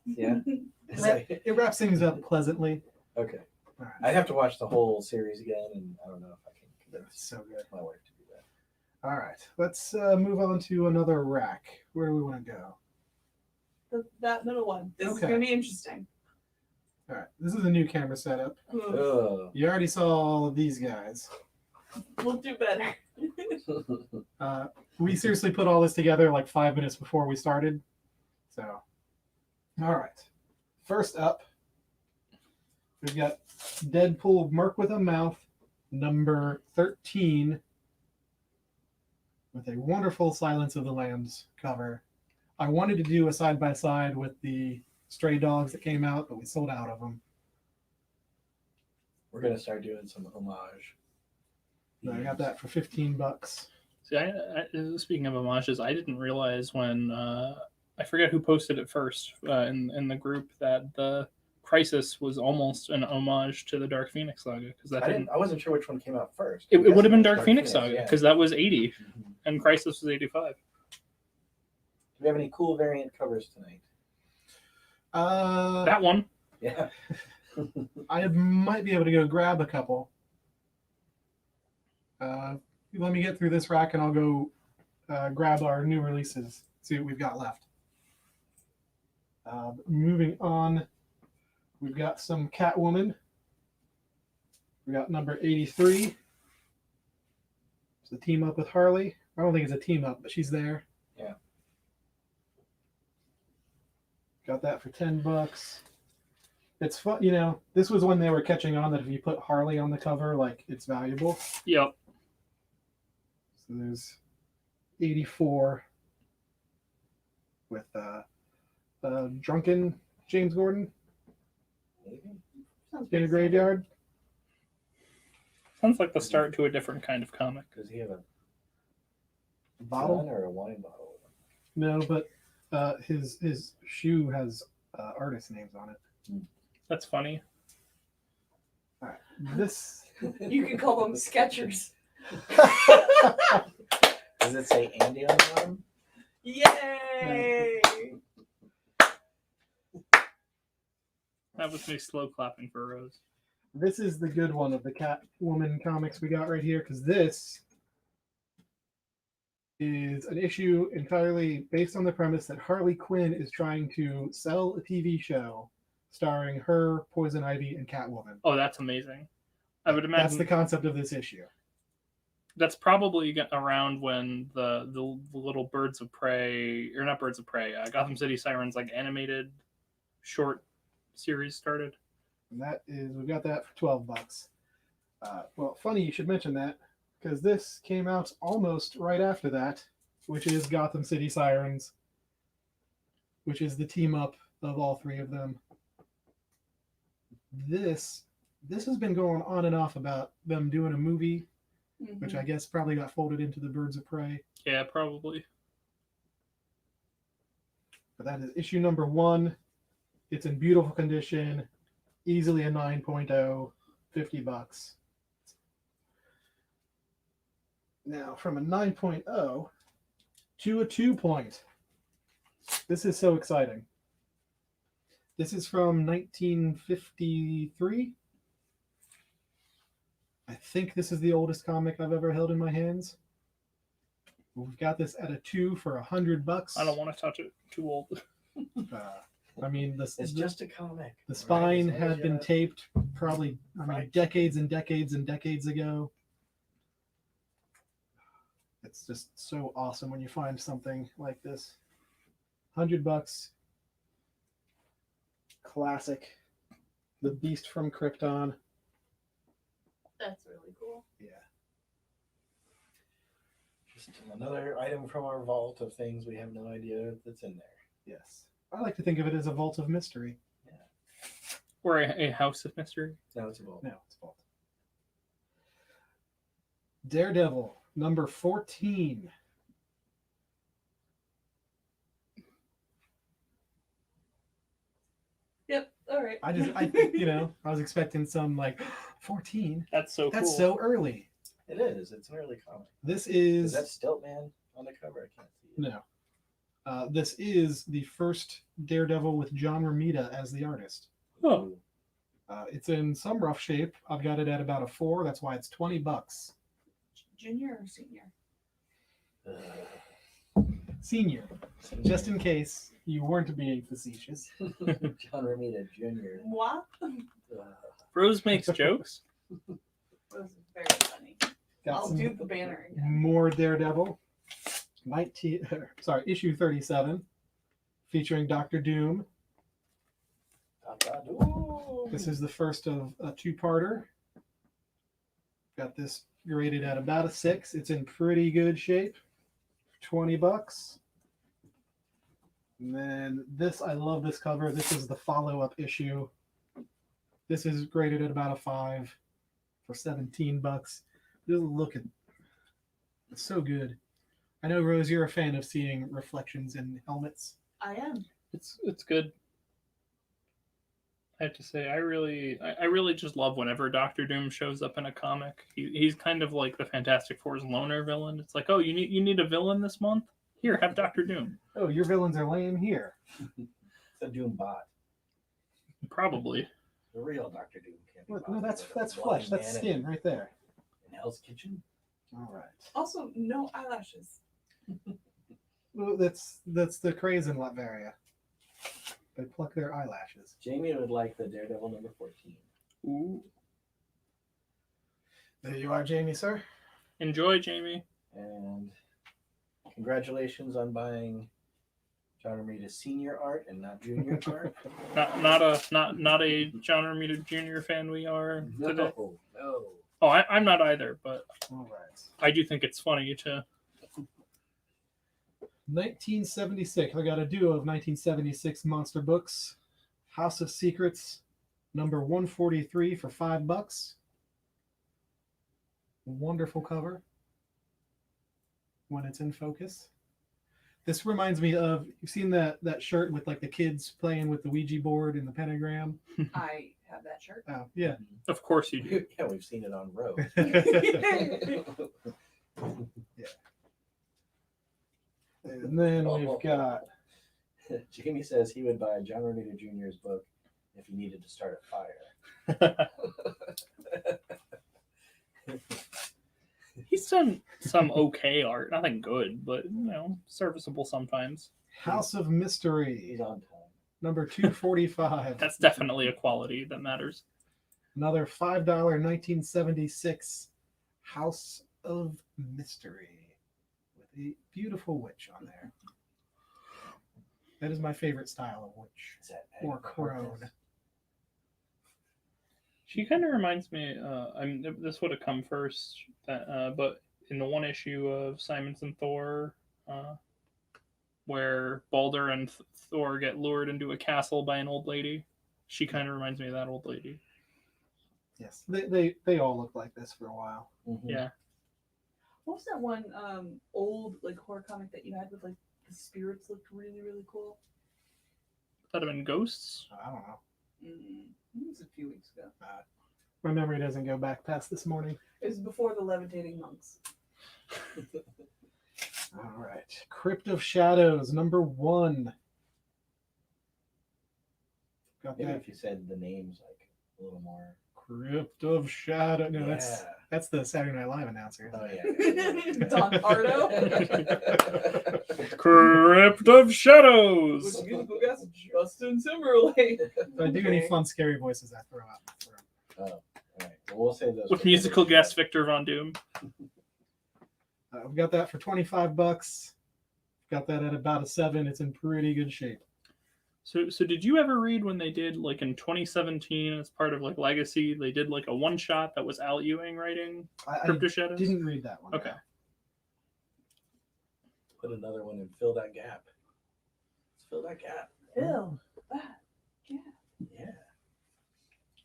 Yeah. It wraps things up pleasantly. Okay. All right. I'd have to watch the whole series again, and I don't know if I can It's convince so good. my wife to do that. All right, let's move on to another rack. Where do we want to go? That middle one. This is Okay. gonna be interesting. All right, this is a new camera setup. Ugh. You already saw all of these guys. We'll do better. We seriously put all this together like 5 minutes before we started. So, all right. First up, we've got Deadpool Merc with a Mouth, number 13, with a wonderful Silence of the Lambs cover. I wanted to do a side-by-side with the Stray Dogs that came out, but we sold out of them. We're gonna start doing some homage. So I got that for $15. See, speaking of homages, I didn't realize when I forget who posted it first in the group that the Crisis was almost an homage to the Dark Phoenix saga because that I wasn't sure which one came out first. it would have been Yes, Dark Phoenix saga yeah. because that was 80 Mhm. and Crisis was 85. Do we have any cool variant covers tonight? That one. Yeah. I might be able to go grab a couple. Let me get through this rack and I'll go grab our new releases, see what we've got left. Moving on, we've got some Catwoman. We got number 83. It's a team up with Harley. I don't think it's a team up, but she's there. Yeah. Got that for $10. It's fun, you know. This was when they were catching on that if you put Harley on the cover, like it's valuable. Yep. So there's 84 with drunken James Gordon Maybe. Sounds in a pretty graveyard. Sounds like the start to a different kind of comic. Does he have a Bottle? gun or a wine bottle? No, but his shoe has artist names on it. That's funny. All right, this. standard. You can call them Skechers. Does it say Andy on the bottom? Yay! That was me slow clapping for Rose. This is the good one of the Catwoman comics we got right here because this is an issue entirely based on the premise that Harley Quinn is trying to sell a TV show starring her, Poison Ivy, and Catwoman. Oh, that's amazing. I would imagine That's the concept of this issue. that's probably around when the little Birds of Prey, or not Birds of Prey, Gotham City Sirens like animated short series started. And that is, we got that for $12. Well, funny you should mention that because this came out almost right after that, which is Gotham City Sirens, which is the team up of all three of them. This has been going on and off about them doing a movie, which I guess probably got folded into the Birds of Prey. Yeah, probably. But that is issue number 1. It's in beautiful condition, easily a 9.0, $50. Now, from a 9.0 to a 2 point. This is so exciting. This is from 1953. I think this is the oldest comic I've ever held in my hands. We've got this at a 2 for $100. I don't want to touch it. Too old. I mean, It's just a comic. the right? spine As long as had you been have- taped probably, Right. decades and decades and decades ago. It's just so awesome when you find something like this. $100. Classic. The Beast from Krypton. That's really cool. Yeah. Just another item from our vault of things we have no idea that's in there. Yes. I like to think of it as a vault of mystery. Or a house of mystery. No, it's a vault. No, it's a vault. Daredevil, number 14. Yep. All right. I was expecting some like 14. That's so That's cool. so early. It is. It's an early comic. This Is is that Stiltman on the cover? I can't see it. no. This is the first Daredevil with John Romita as the artist. Oh, It's in some rough shape. I've got it at about a 4. That's why it's $20. Junior or senior? Senior, just in case you weren't being facetious. John Romita Jr. What? Rose makes jokes. That was very funny. Got I'll some do the banner again. more Daredevil. Issue 37, featuring Doctor Doom. This is the first of a two-parter. Got this graded at about a 6. It's in pretty good shape. $20. And then this, I love this cover. This is the follow-up issue. This is graded at about a 5 for $17. Just look at it's so good. I know, Rose, you're a fan of seeing reflections in helmets. I am. It's good. I have to say, I really just love whenever Doctor Doom shows up in a comic. He's kind of like the Fantastic Four's loner villain. It's like, oh, you need a villain this month? Here, have Doctor Doom. Oh, your villains are lame here. It's a Doom bot. Probably. The real Doctor Doom can't be Look, bothered no, that's with a flesh. blind That's man skin right there. in Hell's Kitchen. All right. Also, no eyelashes. Well, that's the craze in Latveria. They pluck their eyelashes. Jamie would like the Daredevil number 14. Ooh. There you are, Jamie, sir. Enjoy, Jamie. And congratulations on buying John Romita senior art and not junior art. Not a John Romita Jr. fan we are today. No. Oh, I'm not either, but All right. I do think it's funny to 1976. I got a duo of 1976 monster books. House of Secrets, number 143 for $5. Wonderful cover when it's in focus. This reminds me of, you've seen that shirt with like the kids playing with the Ouija board and the pentagram? I have that shirt. Oh, yeah. Of course you do. Yeah, we've seen it on Road. And then we've got Jamie says he would buy John Romita Jr.'s book if he needed to start a fire. He's done some okay art, nothing good, but serviceable sometimes. House of Mystery, He's on time. number 245. That's definitely a quality that matters. Another $5 1976 House of Mystery with a beautiful witch on there. That is my favorite style of witch. Is that Or Agnes? crone. She kind of reminds me. This would have come first, but in the one issue of Simonson Thor, where Balder and Thor get lured into a castle by an old lady, she kind of reminds me of that old lady. Yes, they all look like this for a while. Mhm. Yeah. What was that one old like horror comic that you had with like the spirits looked really really cool? That'd have been Ghosts. I don't know. It was a few weeks ago. My memory doesn't go back past this morning. It was before the levitating monks. All right. Crypt of Shadows, number 1. Got Maybe that if you said the names like a little more Crypt of Shadow. No, Yeah. that's the Saturday Night Live announcer. Oh yeah. Don Pardo. Crypt of Shadows. With musical guest Justin Timberlake. If I do any fun, scary voices, I throw out. Oh, all right. Well, we'll save those. With for musical later. guest Victor Von Doom. I've got that for $25. Got that at about a 7. It's in pretty good shape. So did you ever read when they did like in 2017 as part of like Legacy, they did like a one shot that was Al Ewing writing I Crypt of Shadows? didn't read that one. Okay. no. Put another one and fill that gap. Let's fill that gap. Phil. Yeah.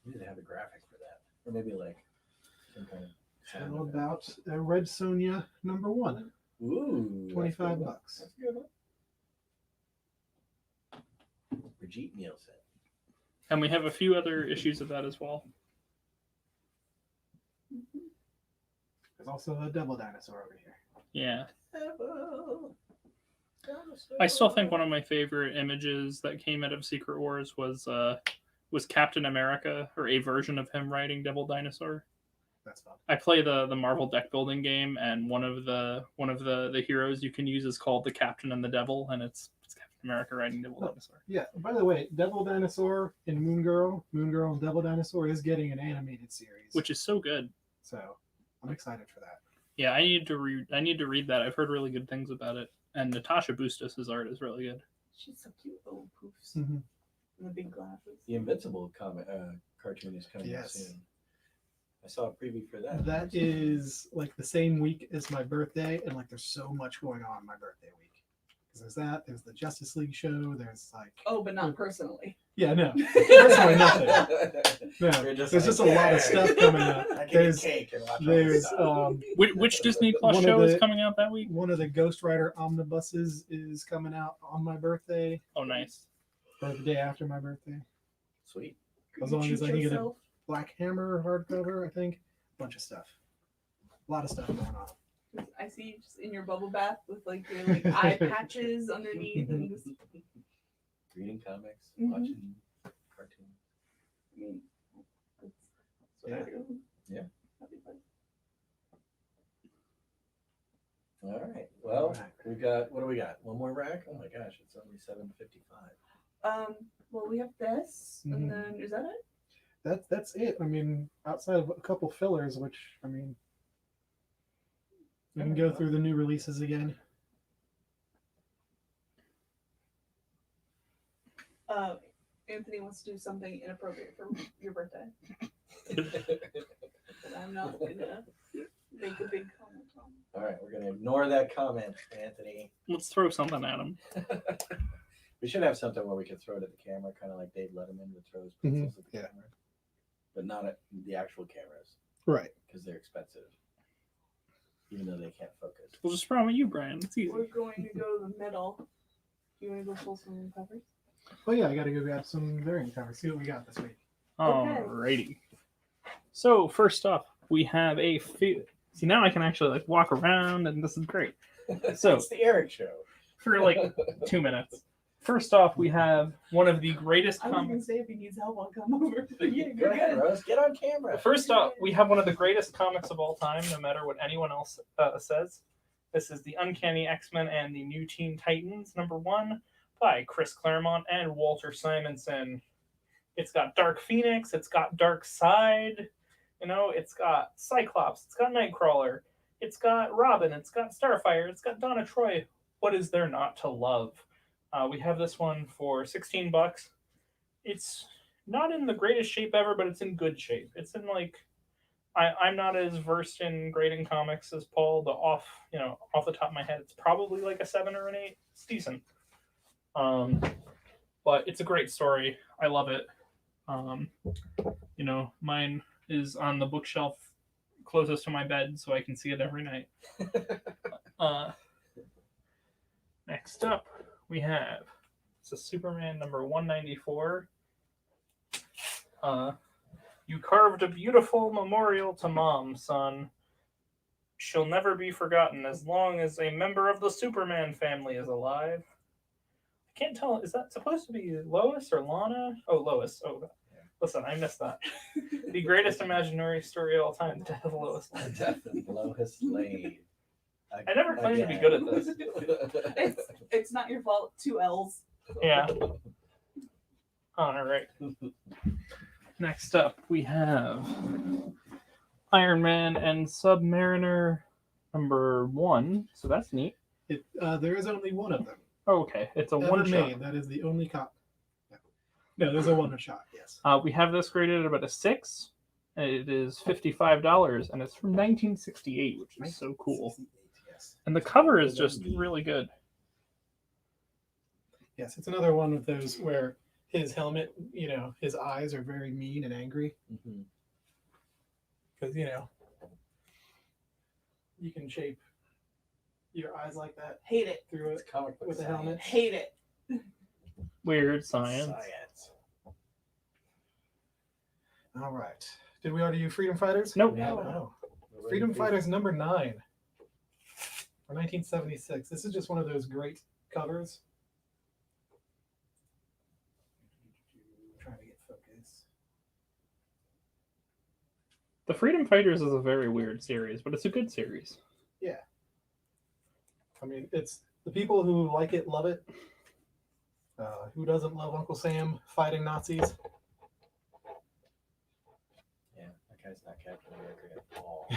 We need to have a graphic for that, or maybe like some kind of. sound How effect. about Red Sonja #1? Ooh, $25. That's a good one. Brigitte Nielsen. And we have a few other issues of that as well. There's also a Devil Dinosaur over here. Yeah. I still think one of my favorite images that came out of Secret Wars was Captain America, or a version of him riding Devil Dinosaur. That's fun. I play the Marvel deck building game, and one of the heroes you can use is called the Captain and the Devil, and it's Captain America riding Devil Dinosaur. Yeah. By the way, Devil Dinosaur and Moon Girl and Devil Dinosaur is getting an animated series, Which is so good. so I'm excited for that. Yeah, I need to read that. I've heard really good things about it. And Natasha Bustos' art is really good. She's so cute, little poofs. Mhm. And the big glasses. The Invincible cartoon is coming out Yes. soon. I saw a preview for that. That is like the same week as my birthday, and like there's so much going on my birthday week. Because there's that, there's the Justice League show, there's like Oh, but not personally. yeah, no, personally nothing. No, You're there's like, just a lot of stuff coming up. I can There's eat cake and watch all this there's stuff. Which Disney Plus One of show is the- coming out that week? one of the Ghost Rider omnibuses is coming out on my birthday, Oh, nice. or the day after my birthday. Sweet. As long as I can get a yourself. Black Hammer hardcover, I think. Bunch of stuff. A lot of stuff going on. I see you just in your bubble bath with like your like eye patches underneath and just, Reading comics, Mhm. watching cartoons. I mean, that's what Yeah. I do. Yeah. That'd be fun. All right. Well, All right. we got, what do we got? One more rack? Oh my gosh, it's only 7:55. Well, we have this, Mhm. and then is that it? That's it. I mean, outside of a couple fillers, which I mean, we can go through the new releases again. Anthony wants to do something inappropriate for your birthday, but I'm not gonna make a big comment on. All right, we're gonna ignore that comment, Anthony. Let's throw something at him. We should have something where we can throw it at the camera, kind of like Dave Letterman would throw his pencils at the Yeah. camera, but not at the actual cameras Right. because they're expensive, even though they can't focus. We'll just throw them at you, Brian. It's easy. We're going to go to the middle. Do you want to go pull some covers? Oh yeah, I gotta go grab some variant covers. See what we got this week. Alrighty. So first up, we have a see now I can actually like walk around, and this is great. So It's the Eric Show. for like 2 minutes. First off, we have one of the greatest I was gonna comics. say if he needs help, I'll come over. But yeah, Go ahead, good. Rose. Get on camera. First off, we have one of the greatest comics of all time, no matter what anyone else says. This is the Uncanny X-Men and the New Teen Titans, #1, by Chris Claremont and Walter Simonson. It's got Dark Phoenix, it's got Dark Side, it's got Cyclops, it's got Nightcrawler, it's got Robin, it's got Starfire, it's got Donna Troy. What is there not to love? We have this one for $16. It's not in the greatest shape ever, but it's in good shape. It's in like I'm not as versed in grading comics as Paul, but off the top of my head, it's probably like a 7 or an 8. It's decent. But it's a great story. I love it. Mine is on the bookshelf closest to my bed, so I can see it every night. Next up, we have it's a Superman #194. You carved a beautiful memorial to Mom, son. She'll never be forgotten as long as a member of the Superman family is alive. I can't tell. Is that supposed to be Lois or Lana? Oh, Lois. Oh, Listen, I missed that. The greatest imaginary story of all time, The Death of Lois Lane. The Death of Lois Lane. I never claimed to be good at this. It's not your fault. 2 L's. Yeah. All right. Next up, we have Iron Man and Submariner #1. So that's neat. There is only one of them. Oh, okay, it's a Ever one shot. made. That is the only copy. No, there's a one shot. Yes. We have this graded at about a 6. It is $55, and it's from 1968, which is so cool. Yes. And the cover is just really good. Yes, it's another one of those where his helmet, his eyes are very mean and angry. Because, you can shape your eyes like that Hate it. through it Comic book with a science. helmet. Hate it. Weird science. All right. Did we already do Freedom Fighters? Nope. Yeah. No. Freedom Fighters #9 for 1976. This is just one of those great covers. Trying to get focus. The Freedom Fighters is a very weird series, but it's a good series. Yeah. I mean, it's the people who like it love it. Who doesn't love Uncle Sam fighting Nazis? Yeah, that guy's not Captain America at all.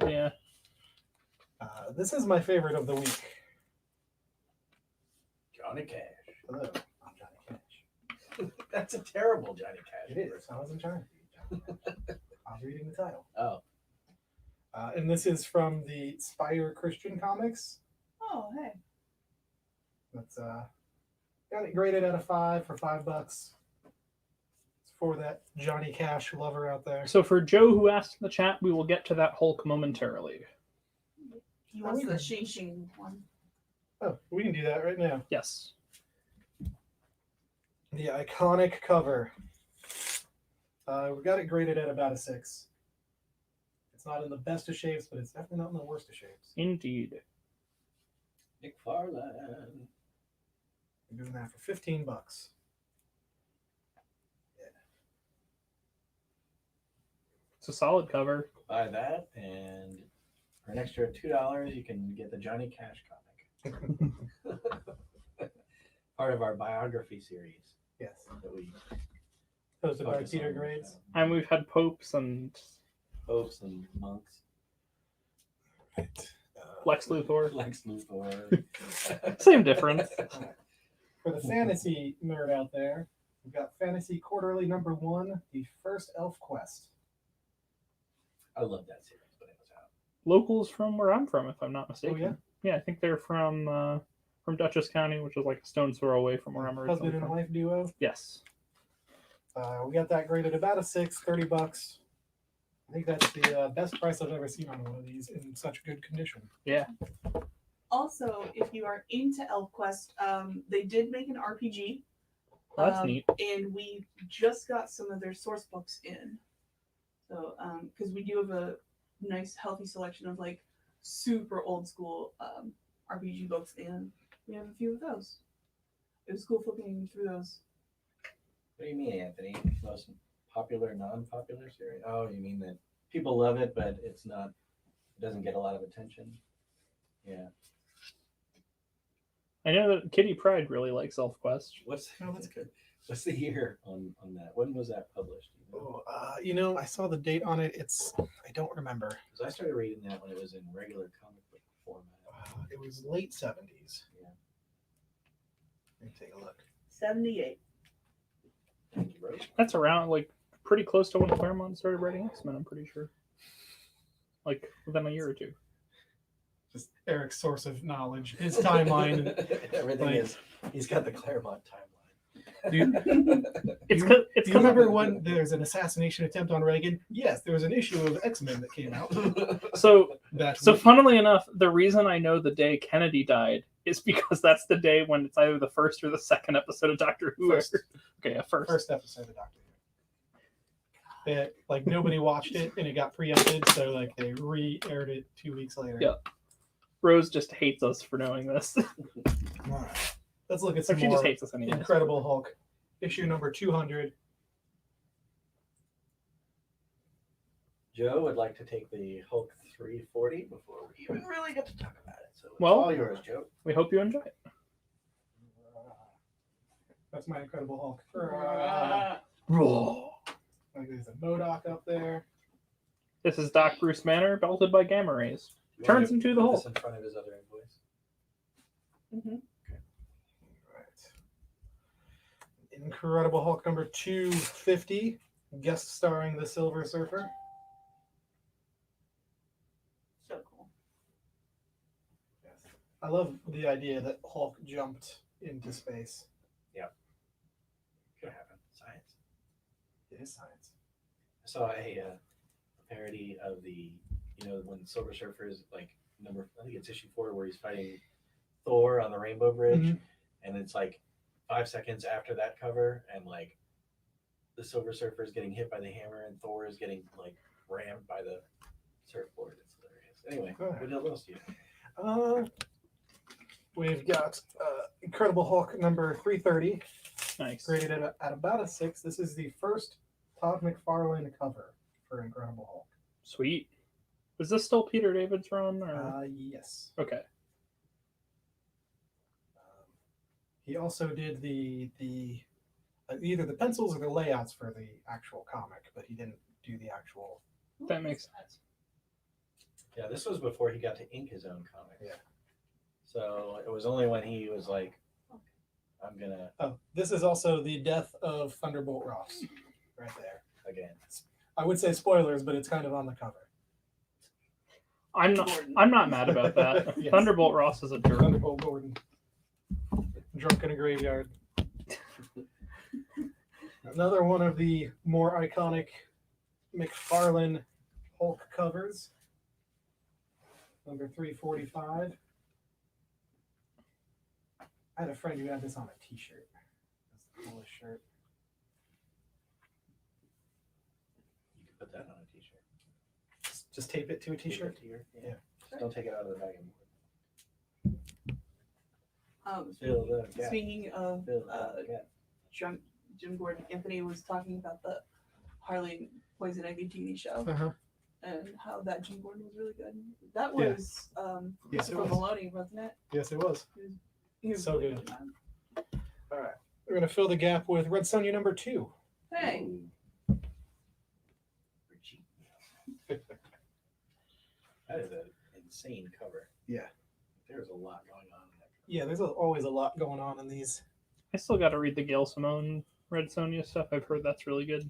Yeah. This is my favorite of the week. Johnny Cash. Hello, I'm Johnny Cash. That's a terrible Johnny Cash. It is. I wasn't trying to be Johnny Cash. I was reading the title. Oh. And this is from the Spire Christian Comics. Oh, hey. That's got it graded out of 5 for $5. It's for that Johnny Cash lover out there. So for Joe who asked in the chat, we will get to that Hulk momentarily. He wants the Xing Xing one. Oh, we can do that right now. Yes. The iconic cover. We got it graded at about a 6. It's not in the best of shapes, but it's definitely not in the worst of shapes. Indeed. McFarlane. We're doing that for $15. Yeah. It's a solid cover. Buy that, and for an extra $2, you can get the Johnny Cash comic. Part of our biography series Yes. that we Hosted by focus Peter on, Grades. And we've had popes and popes and monks. Right. Lex Luthor. Lex Luthor. Same difference. For the fantasy nerd out there, we've got Fantasy Quarterly #1, the first Elf Quest. I love that series when it was out. Locals from where I'm from, if I'm not mistaken. Oh, yeah? Yeah, I think they're from Dutchess County, which is like a stone's throw away from where I'm originally Husband and from. wife duo. Yes. We got that graded about a 6, $30. I think that's the best price I've ever seen on one of these in such good condition. Yeah. Also, if you are into ElfQuest, they did make an RPG. Well, that's neat. And we just got some of their source books in. So, because we do have a nice, healthy selection of like super old school RPG books, and we have a few of those. It was cool flipping through those. What do you mean, Anthony? Most popular, non-popular series? Oh, you mean that people love it, but it's not, it doesn't get a lot of attention? Yeah. I know that Kitty Pryde really likes ElfQuest. That's good. What's the year on that? When was that published? I saw the date on it. I don't remember. Because I started reading that when it was in regular comic book format. It was late 70s. Yeah. Let me take a look. 78. Thank you, Rose. That's around like pretty close to when Claremont started writing X-Men, I'm pretty sure. Like within a year or two. Just Eric's source of knowledge, his timeline. Everything he's got the Claremont timeline. Do you It's remember when there's an assassination attempt on Reagan? Yes, there was an issue of X-Men that came out. So That's funnily enough, the reason I know the day Kennedy died is because that's the day when it's either the first or the second episode of Doctor Who. First. Okay, yeah, first. first episode of Doctor Who. It, like nobody watched it and it got preempted, so like they re-aired it 2 weeks later. Yeah. Rose just hates us for knowing this. All right. Let's look at So some she more just hates us anyway. Incredible Hulk. Issue number 200. Joe would like to take the Hulk 340 before we even really get to talk about it. So it's Well- all yours, Joe. We hope you enjoy it. That's my Incredible Hulk. Uh, Like there's a Modoc up there. This is Doc Bruce Banner, belted by gamma rays. You Turns want to into the put Hulk. this in front of his other invoice. mhm. Right. Incredible Hulk number 250, guest starring the Silver Surfer. So cool. Yes. I love the idea that Hulk jumped into space. Could happen. Science. It is science. I saw a parody of the, when Silver Surfer is like I think it's issue 4 where he's fighting Thor on the Rainbow Bridge, Mhm. and it's like 5 seconds after that cover, and like the Silver Surfer is getting hit by the hammer, and Thor is getting like rammed by the surfboard. It's hilarious. Anyway, Alright. what else do you have? We've got Incredible Hulk number 330, Nice. graded at about a 6. This is the first Todd McFarlane cover for Incredible Hulk. Sweet. Is this still Peter David's run? Or? Yes. Okay. He also did the either the pencils or the layouts for the actual comic, but he didn't do the actual. That makes sense. Yeah, this was before he got to ink his own comics. Yeah. So it was only when he was like, I'm gonna Oh, this is also the death of Thunderbolt Ross, right there. again. I would say spoilers, but it's kind of on the cover. I'm not mad about that. Yes. Thunderbolt Ross is a jerk. Thunderbolt Gordon, drunk in a graveyard. Another one of the more iconic McFarlane Hulk covers. Number 345. I had a friend who had this on a t-shirt. That's the coolest shirt. You could put that on a t-shirt. Just tape it to a Tape it t-shirt. to your- Yeah. Just don't take it out of the bag anymore. Fill the gap. Speaking of Fill the gap. Jim Gordon, Anthony was talking about the Harley Poison Ivy TV show Uh-huh. and how that Jim Gordon was really good. That Yeah. was Yes, it Christopher was. Maloney, wasn't it? Yes, it was. He was So really good. in that. All right. We're going to fill the gap with Red Sonja number 2. Hey, Ooh. Richie. That is an insane cover. Yeah. There's a lot going on in that cover. Yeah, there's always a lot going on in these. I still got to read the Gail Simone Red Sonja stuff. I've heard that's really good.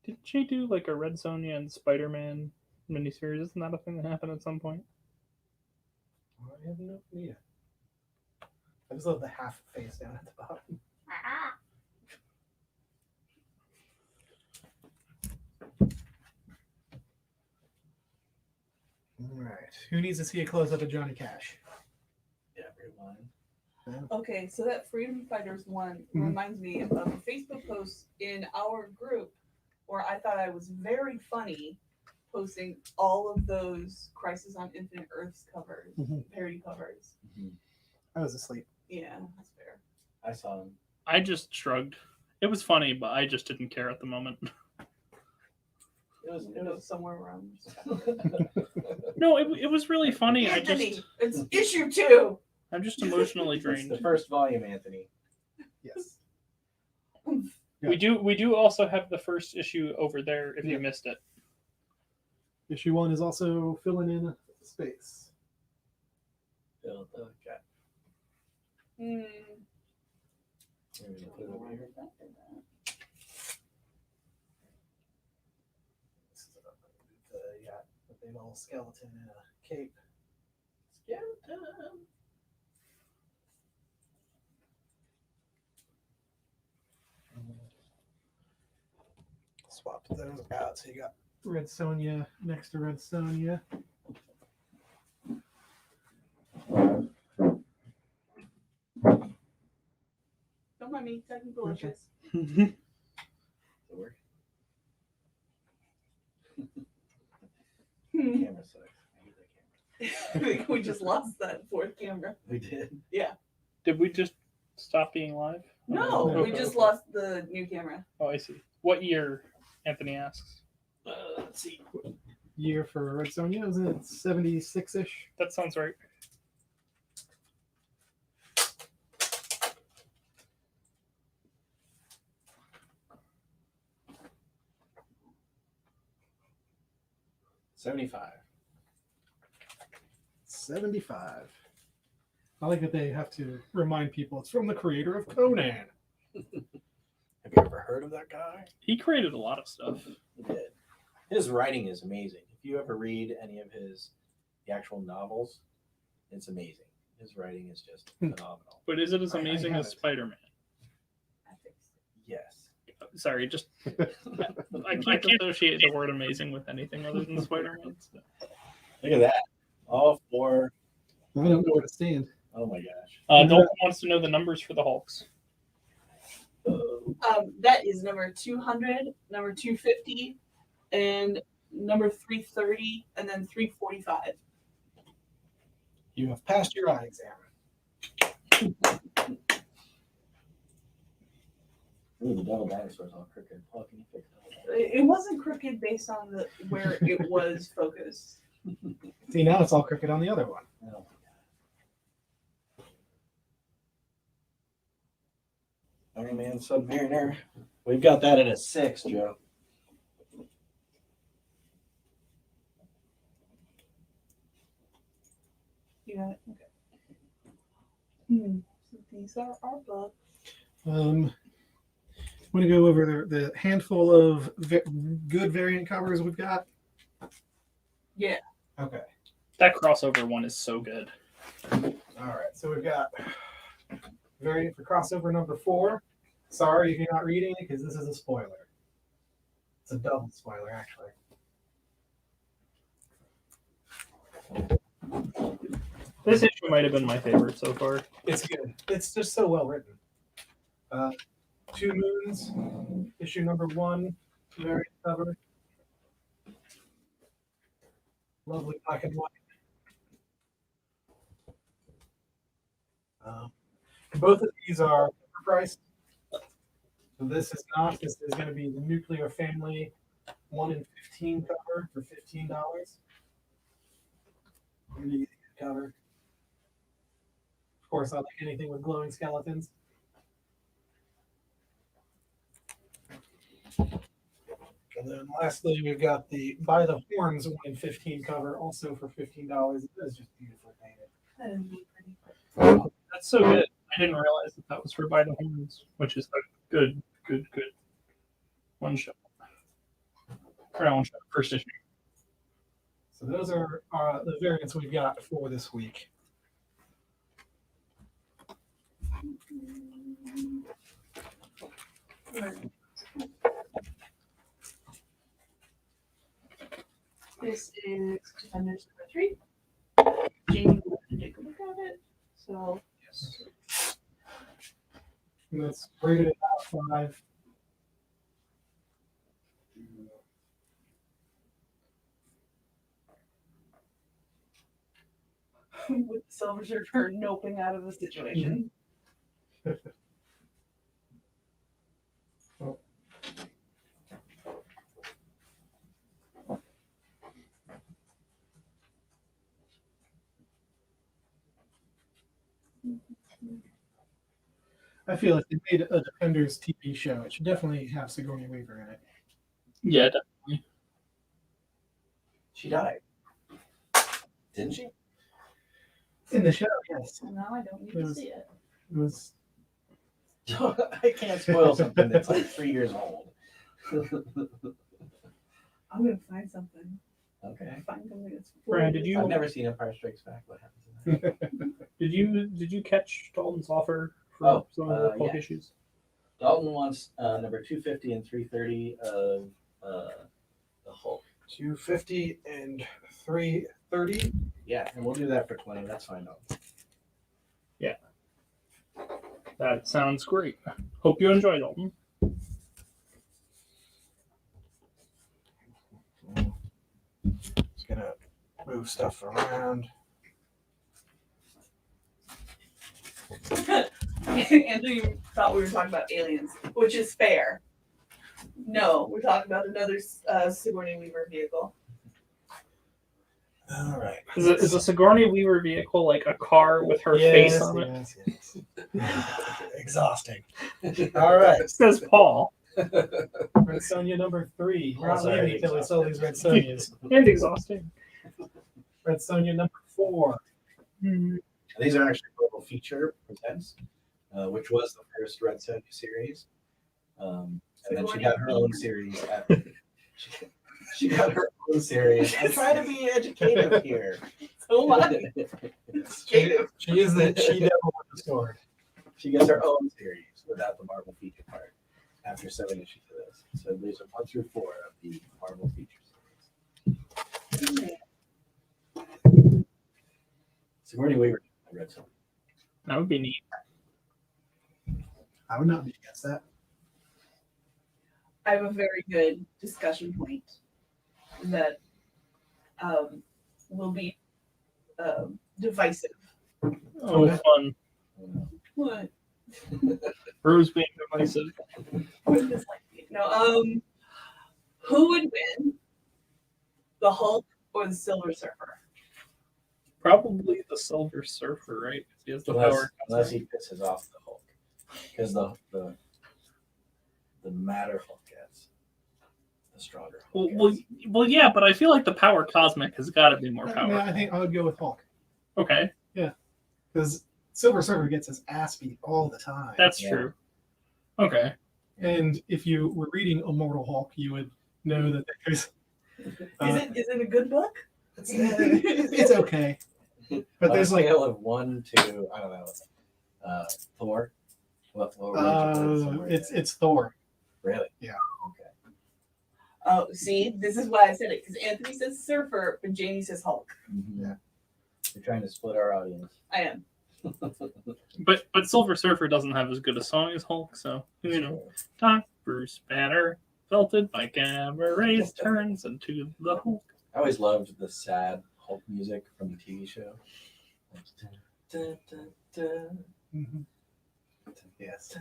Did she do like a Red Sonja and Spider-Man miniseries? Isn't that a thing that happened at some point? I have no idea. I just love the half face down at the bottom. All right. Who needs to see a close up of Johnny Cash? Everyone. okay, so that Freedom Fighters one Mhm. reminds me of a Facebook post in our group where I thought I was very funny posting all of those Crisis on Infinite Earths covers, Mhm. parody covers. I was asleep. Yeah, that's fair. I saw him. I just shrugged. It was funny, but I just didn't care at the moment. It was. It was somewhere around. No, it was really funny. Anthony, it's issue 2. I'm just emotionally It's drained. the first volume, Anthony. Yes. We do also have the first issue over there if Yeah. you missed it. Issue 1 is also filling in space. Fill the gap. Hmm. Maybe we'll put it over here. This is the big old skeleton in a cape. Skeleton. Swapped those out. So you got Red Sonja next to Red Sonja. Don't mind me, technical Okay. issues. Does it work? Camera sucks. I hate that camera. We just lost that fourth camera. We did. Did we just stop being live? No, we Okay. just lost the new camera. Oh, I see. What year Anthony asks. Let's see. Year for Red Sonja, isn't it 76-ish? That sounds right. $75. 75. I like that they have to remind people it's from the creator of Conan. Have you ever heard of that guy? He created a lot of stuff. He did. His writing is amazing. If you ever read any of the actual novels, it's amazing. His writing is just phenomenal. But is it as I amazing as haven't. Spider-Man? I think so. Yes. Sorry, just I can't associate the word amazing with anything other than Spider-Man. So. Look at that. All four. I don't know where to stand. Oh my gosh. Dalton wants to know the numbers for the Hulks. That is number 200, number 250, and number 330, and then 345. You have passed your eye exam. Ooh, the Devil Dinosaur's all crooked. Paul, can you fix that? It wasn't crooked based on where it was focused. See, now it's all crooked on the other one. Oh my god. Iron Man Submariner. We've got that at a 6, Joe. You got it? Okay. So these are our books. I'm going to go over the handful of good variant covers we've got. Yeah. Okay. That crossover one is so good. All right. So we've got variant for crossover number 4. Sorry if you're not reading it because this is a spoiler. It's a double spoiler, actually. This issue might have been my favorite so far. It's good. It's just so well written. Two Moons, issue number 1, variant cover. Lovely black and white. Both of these are priced. So this is not. This is going to be the Nuclear Family 1 in 15 cover for $15. Really easy to cover. Of course, I like anything with glowing skeletons. And then lastly, we've got the By the Horns 1 in 15 cover, also for $15. It is just beautifully painted. That is really pretty. That's so good. I didn't realize that was for By the Horns, which is a good one shot. Or not one shot, first issue. So those are the variants we've got for this week. This is Defenders number 3. Jamie will take a look at it. So Yes. And that's rated at 5. with the Silver Surfer noping out of the situation. Oh. I feel if they made a Defenders TV show, it should definitely have Sigourney Weaver in it. Yeah, She died. Didn't she? In the show, yes. So now I don't need to see it. It was. I can't spoil something that's like 3 years old. I'm gonna find something. Okay. Find something that's. Brian, did you- I've never seen Empire Strikes Back. What happens in that? Did you catch Dalton's offer for some of the Hulk yeah. issues? Dalton wants number 250 and 330 of the Hulk. 250 and 330. Yeah, and we'll do that for 20. That's fine, Dalton. That sounds great. Hope you enjoy, Dalton. Just gonna move stuff around. Anthony thought we were talking about aliens, which is fair. No, we're talking about another Sigourney Weaver vehicle. All right. Is a Sigourney Weaver vehicle like a car with her face on it? Yes. Exhausting. All right. Says Paul. Red Sonja number 3. We're not Also leaving until we sell these Red Sonjas. And exhausting. Red Sonja number 4. These are actually Global Feature Presents, which was the first Red Sonja series. And then she got her own series. She got her own series. I'm trying to be educative here. So much. She is the she devil with the sword. She gets her own series without the Marvel feature part after 7 issues of this. So these are 1 through 4 of the Marvel feature series. Sigourney Weaver, I read something. That would be neat. I would not be against that. I have a very good discussion point that will be divisive. Oh, fun. What? Rose being divisive. What is like? No. Who would win, the Hulk or the Silver Surfer? Probably the Silver Surfer, right? 'Cause he has the power. Unless he pisses off the Hulk. Because the madder Hulk gets, the stronger Hulk Well, yeah, but I feel like the power cosmic has got to be more I powerful. think I would go with Hulk. Okay, Because Silver Surfer gets his ass beat all the time. that's Yeah. true. Okay. And if you were reading Immortal Hulk, you would know that there's. Is it a good book? It's okay. But there's On a like. scale of 1 to, I don't know, Thor. What It's Thor. Really? Yeah. Okay. Oh, see, this is why I said it because Anthony says Surfer, but Jamie says Hulk. Yeah. You're trying to split our audience. I am. But Silver Surfer doesn't have as good a song as Hulk, so you know. Doc Bruce Banner, belted by gamma rays, turns into the Hulk. I always loved the sad Hulk music from the TV show. Mhm. Yes.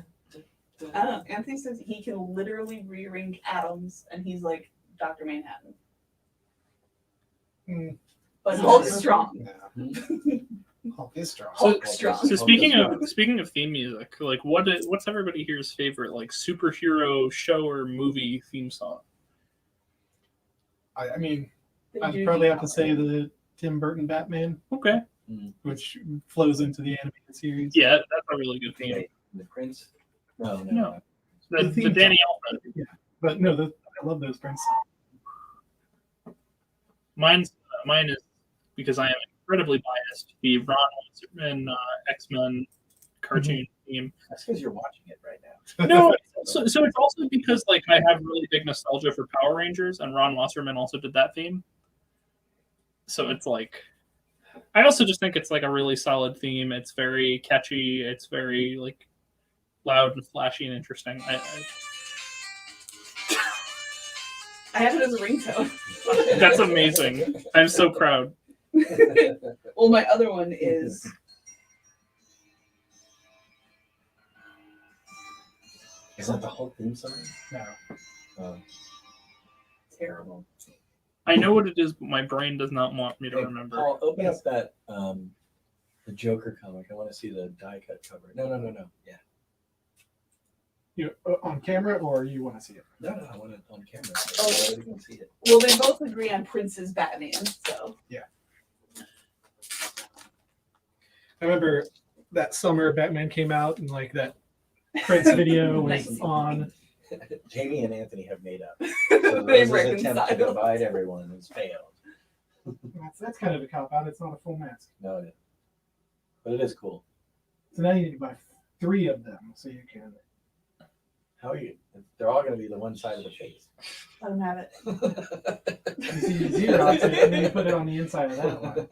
I don't know. Anthony says he can literally rearrange atoms, and he's like Dr. Manhattan. Mm. But Hulk's strong. No. Hulk is strong. Hulk's strong. So speaking of theme music, like what's everybody here's favorite like superhero show or movie theme song? I mean, They I'd do probably do have to say the Tim Burton Batman, Okay, which flows into the animated series. yeah, that's a really good theme. Wait, the Prince? No. No. The The theme Danny song. Elfman. But no, I love those prints. Mine is because I am incredibly biased. The Ron Westerman X-Men cartoon theme. That's because you're watching it right now. No, so it's also because like I have really big nostalgia for Power Rangers, and Ron Wasserman also did that theme. So it's like, I also just think it's like a really solid theme. It's very catchy. It's very like loud and flashy and interesting. I have it as a ringtone. That's amazing. I'm so proud. Well, my other one is Is that the Hulk theme song? No. terrible. I know what it is, but my brain does not want me to Hey, remember. Paul, open up that the Joker comic. I want to see the die cut cover. No. Yeah. You on camera, or you want to see it? No, I want it on camera. Oh. So everybody can see it. Well, they both agree on Prince's Batman, so I remember that summer Batman came out, and like that Prince video was Nice. on. Jamie and Anthony have made up. So They've Rose's attempt to reconciled. divide everyone has failed. That's kind of a cop out. It's not a full mask. No, it isn't. But it is cool. So now you need to buy 3 of them so you can. How are you? They're all going to be the one side of the face. I don't have it. You see, you Xerox it, and then you put it on the inside of that one.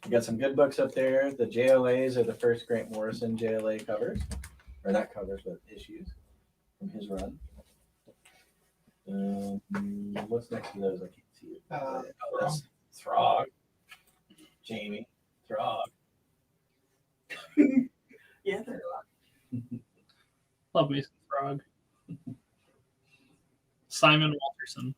We got some good books up there. The JLAs are the first Grant Morrison JLA covers. Or not covers, but issues from his run. What's next to those? I can't see it. That's Throg. Jamie. Throg. Love me some Frog. Simon Walterson.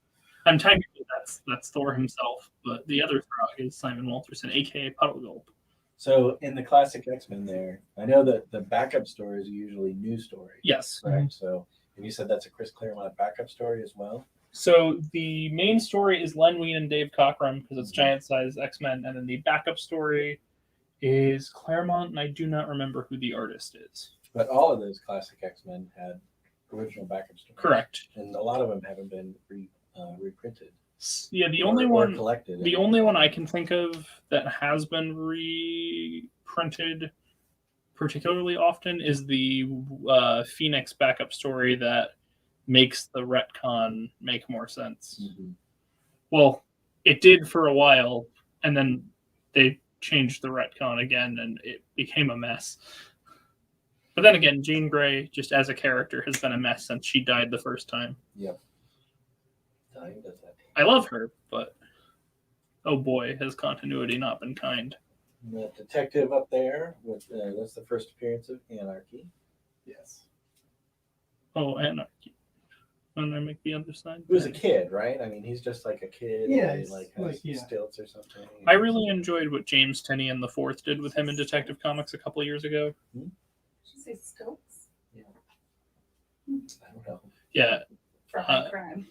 I'm technically that's Thor himself, but the other Frog is Simon Walterson, aka Puddle Gulp. So in the classic X-Men there, I know that the backup stories are usually new stories. Yes. Right. So and you said that's a Chris Claremont backup story as well? So the main story is Len Wein and Dave Cockrum because it's giant size X-Men, and then the backup story is Claremont, and I do not remember who the artist is. But all of those classic X-Men had original backup stories. Correct. And a lot of them haven't been reprinted. Yeah, the or only one collected. The only one I can think of that has been reprinted particularly often is the Phoenix backup story that makes the retcon make more sense. Mm-hmm. Well, it did for a while, and then they changed the retcon again, and it became a mess. But then again, Jean Grey, just as a character, has been a mess since she died the first time. Yep. I love her, but oh boy, has continuity not been kind. The detective up there, that's the first appearance of Anarchy. Yes. Oh, Anarchy. And I make the other side. He was a kid, right? I mean, he's just like a kid. Yeah, He he's has yeah. stilts or something. I really enjoyed what James Tenney and the Fourth did with him in Detective Comics a couple of years ago. Did you say stilts? I don't know. Yeah, For high crime.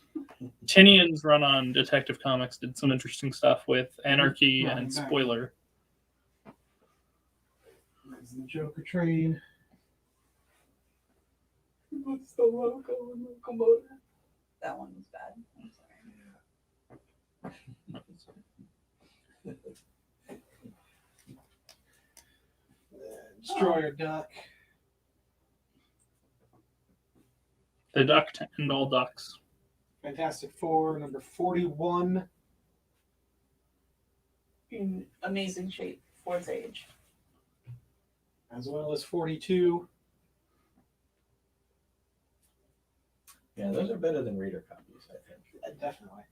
Tinian's run on Detective Comics did some interesting stuff with Anarchy Right, and back. Spoiler. There's the Joker train. What's the logo and locomotive? That one was bad. I'm sorry. Destroyer Duck. The Duck and All Ducks. Fantastic Four, number 41. In amazing shape for its age. As well as 42. Yeah, those are better than reader copies, I think. Definitely.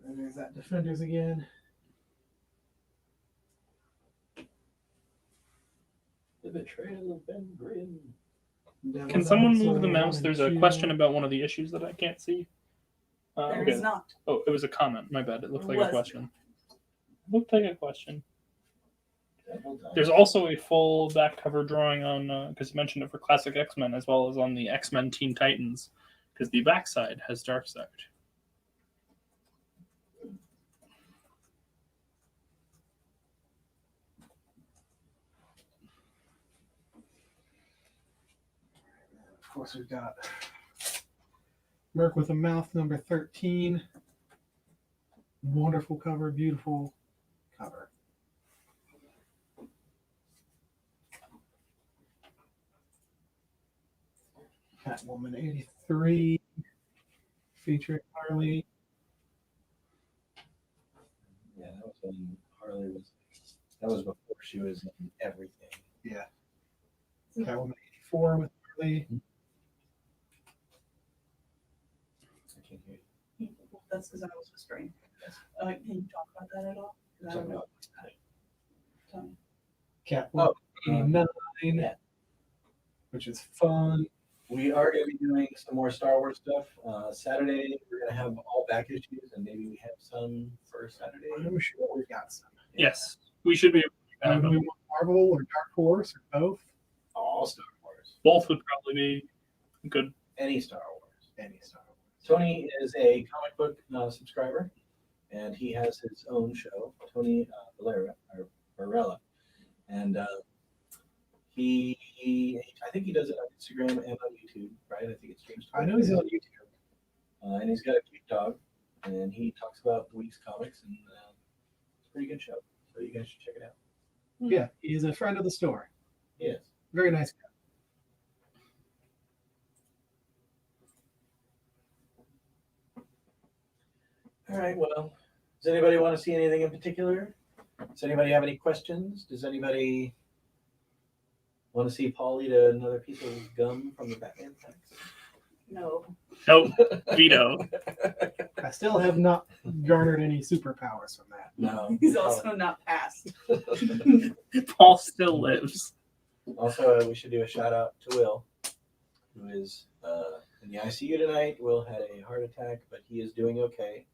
And there's that Defenders again. The Betrayal of Ben Grimm. Can someone move the mouse? There's a question about one of the issues that I can't see. There Okay. is not. Oh, it was a comment. My bad. It looked like a Was question. Looked like a question. Hold on. There's also a full back cover drawing on, because you mentioned it for Classic X-Men, as well as on the X-Men Teen Titans, because the backside has Darkseid. Of course, we've got Merc with a Mouth, number 13. Wonderful cover, beautiful cover. Catwoman 83, featuring Harley. Yeah, that was when Harley was. That was before she was in everything. Yeah. Catwoman 84 with Harley. I can't hear you. That's because I was whispering. Can you talk about that at all? 'Cause I don't know. Tell me. Catwoman 89, yeah. which is fun. We are going to be doing some more Star Wars stuff. Saturday, we're going to have all back issues, and maybe we have some for Saturday. I'm sure we've got some. Yes, we should be able to Do we want Marvel or Dark Horse or both? All Star Wars. both would probably be good. Any Star Wars. Any Star Wars. Tony is a comic book subscriber, and he has his own show, Tony Varela. And I think he does it on Instagram and on YouTube, right? I think it streams. I know he's on YouTube. And he's got a cute dog, and he talks about the week's comics, and it's a pretty good show. So you guys should check it out. Yeah, he's a friend of the store. Yes. Very nice guy. All right. Well, does anybody want to see anything in particular? Does anybody have any questions? Does anybody want to see Paul eat another piece of gum from the Batman packs? No. Nope. Veto. I still have not garnered any superpowers from that. No. He's also not passed. Paul still lives. Also, we should do a shout out to Will, who is in the ICU tonight. Will had a heart attack, but he is doing okay.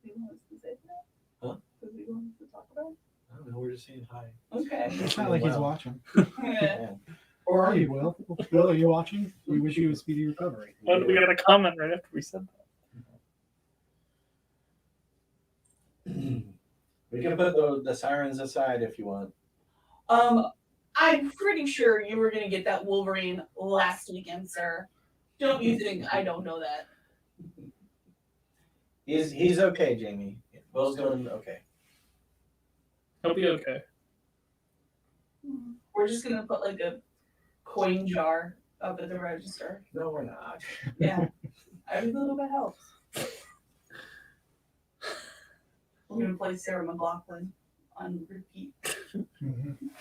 Do you want us to say that? Huh? Does he want us to talk about I don't know. We're just saying hi. it? Okay. It's not like he's watching. Yeah. Or are you, Will? Will, are you watching? We wish you a speedy recovery. Well, we got a comment right after we said that. We can put the sirens aside if you want. I'm pretty sure you were gonna get that Wolverine last weekend, sir. Don't you think I don't know that? He's okay, Jamie. Will's doing okay. He'll be okay. We're just gonna put like a coin jar up at the register. No, we're not. Yeah. Every little bit helps. We're gonna play Sarah McLachlan on repeat.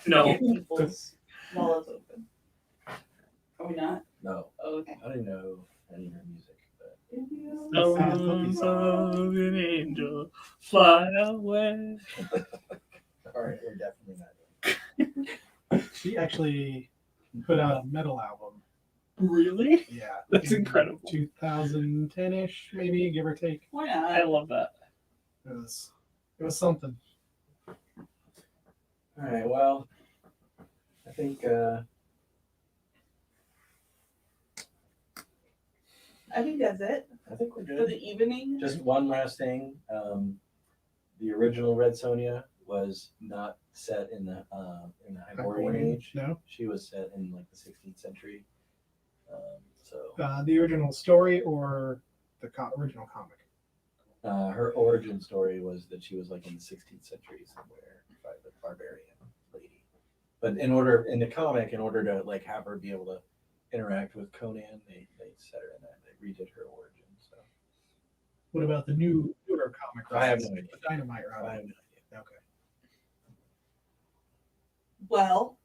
No. People's wallets open. Are we not? No. Oh, okay. I don't even know any of her music. But Songs of an angel fly away. all right, we're definitely not doing She actually put out a metal album. Really? Yeah. That's in incredible. 2010-ish, maybe, give or take. Why I not? love that. It was something. All right, well, I think I think that's it we're for good. the evening. Just one last thing. The original Red Sonja was not set in the Hyborian age. No. She was set in like the 16th century. The original story or the original comic? Her origin story was that she was like in the 16th century somewhere by the barbarian lady. But in the comic, in order to like have her be able to interact with Conan, they set her in that. They redid her origin. So What about the newer comic? I have runs? no idea. The Dynamite run. I have no idea. Okay. Well,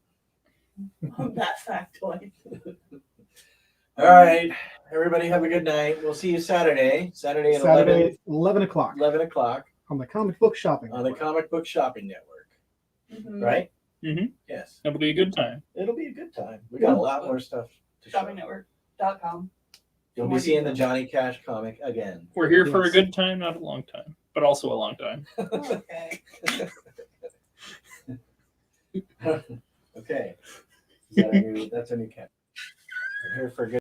on that factoid. All right, everybody have a good night. We'll see you Saturday. Saturday at Saturday, 11 o'clock 11 o'clock on the Comic Book Shopping on the Network. Comic Book Shopping Network. Mhm. Right? Mhm. Yes. It'll be a good time. It'll be a good time. We got a lot more stuff to show. Shopingnetwork.com. You'll be seeing the Johnny Cash comic again. We're here for a Yes. good time, not a long time, but also a long time. Okay. Okay. That's a new cat. We're here for a good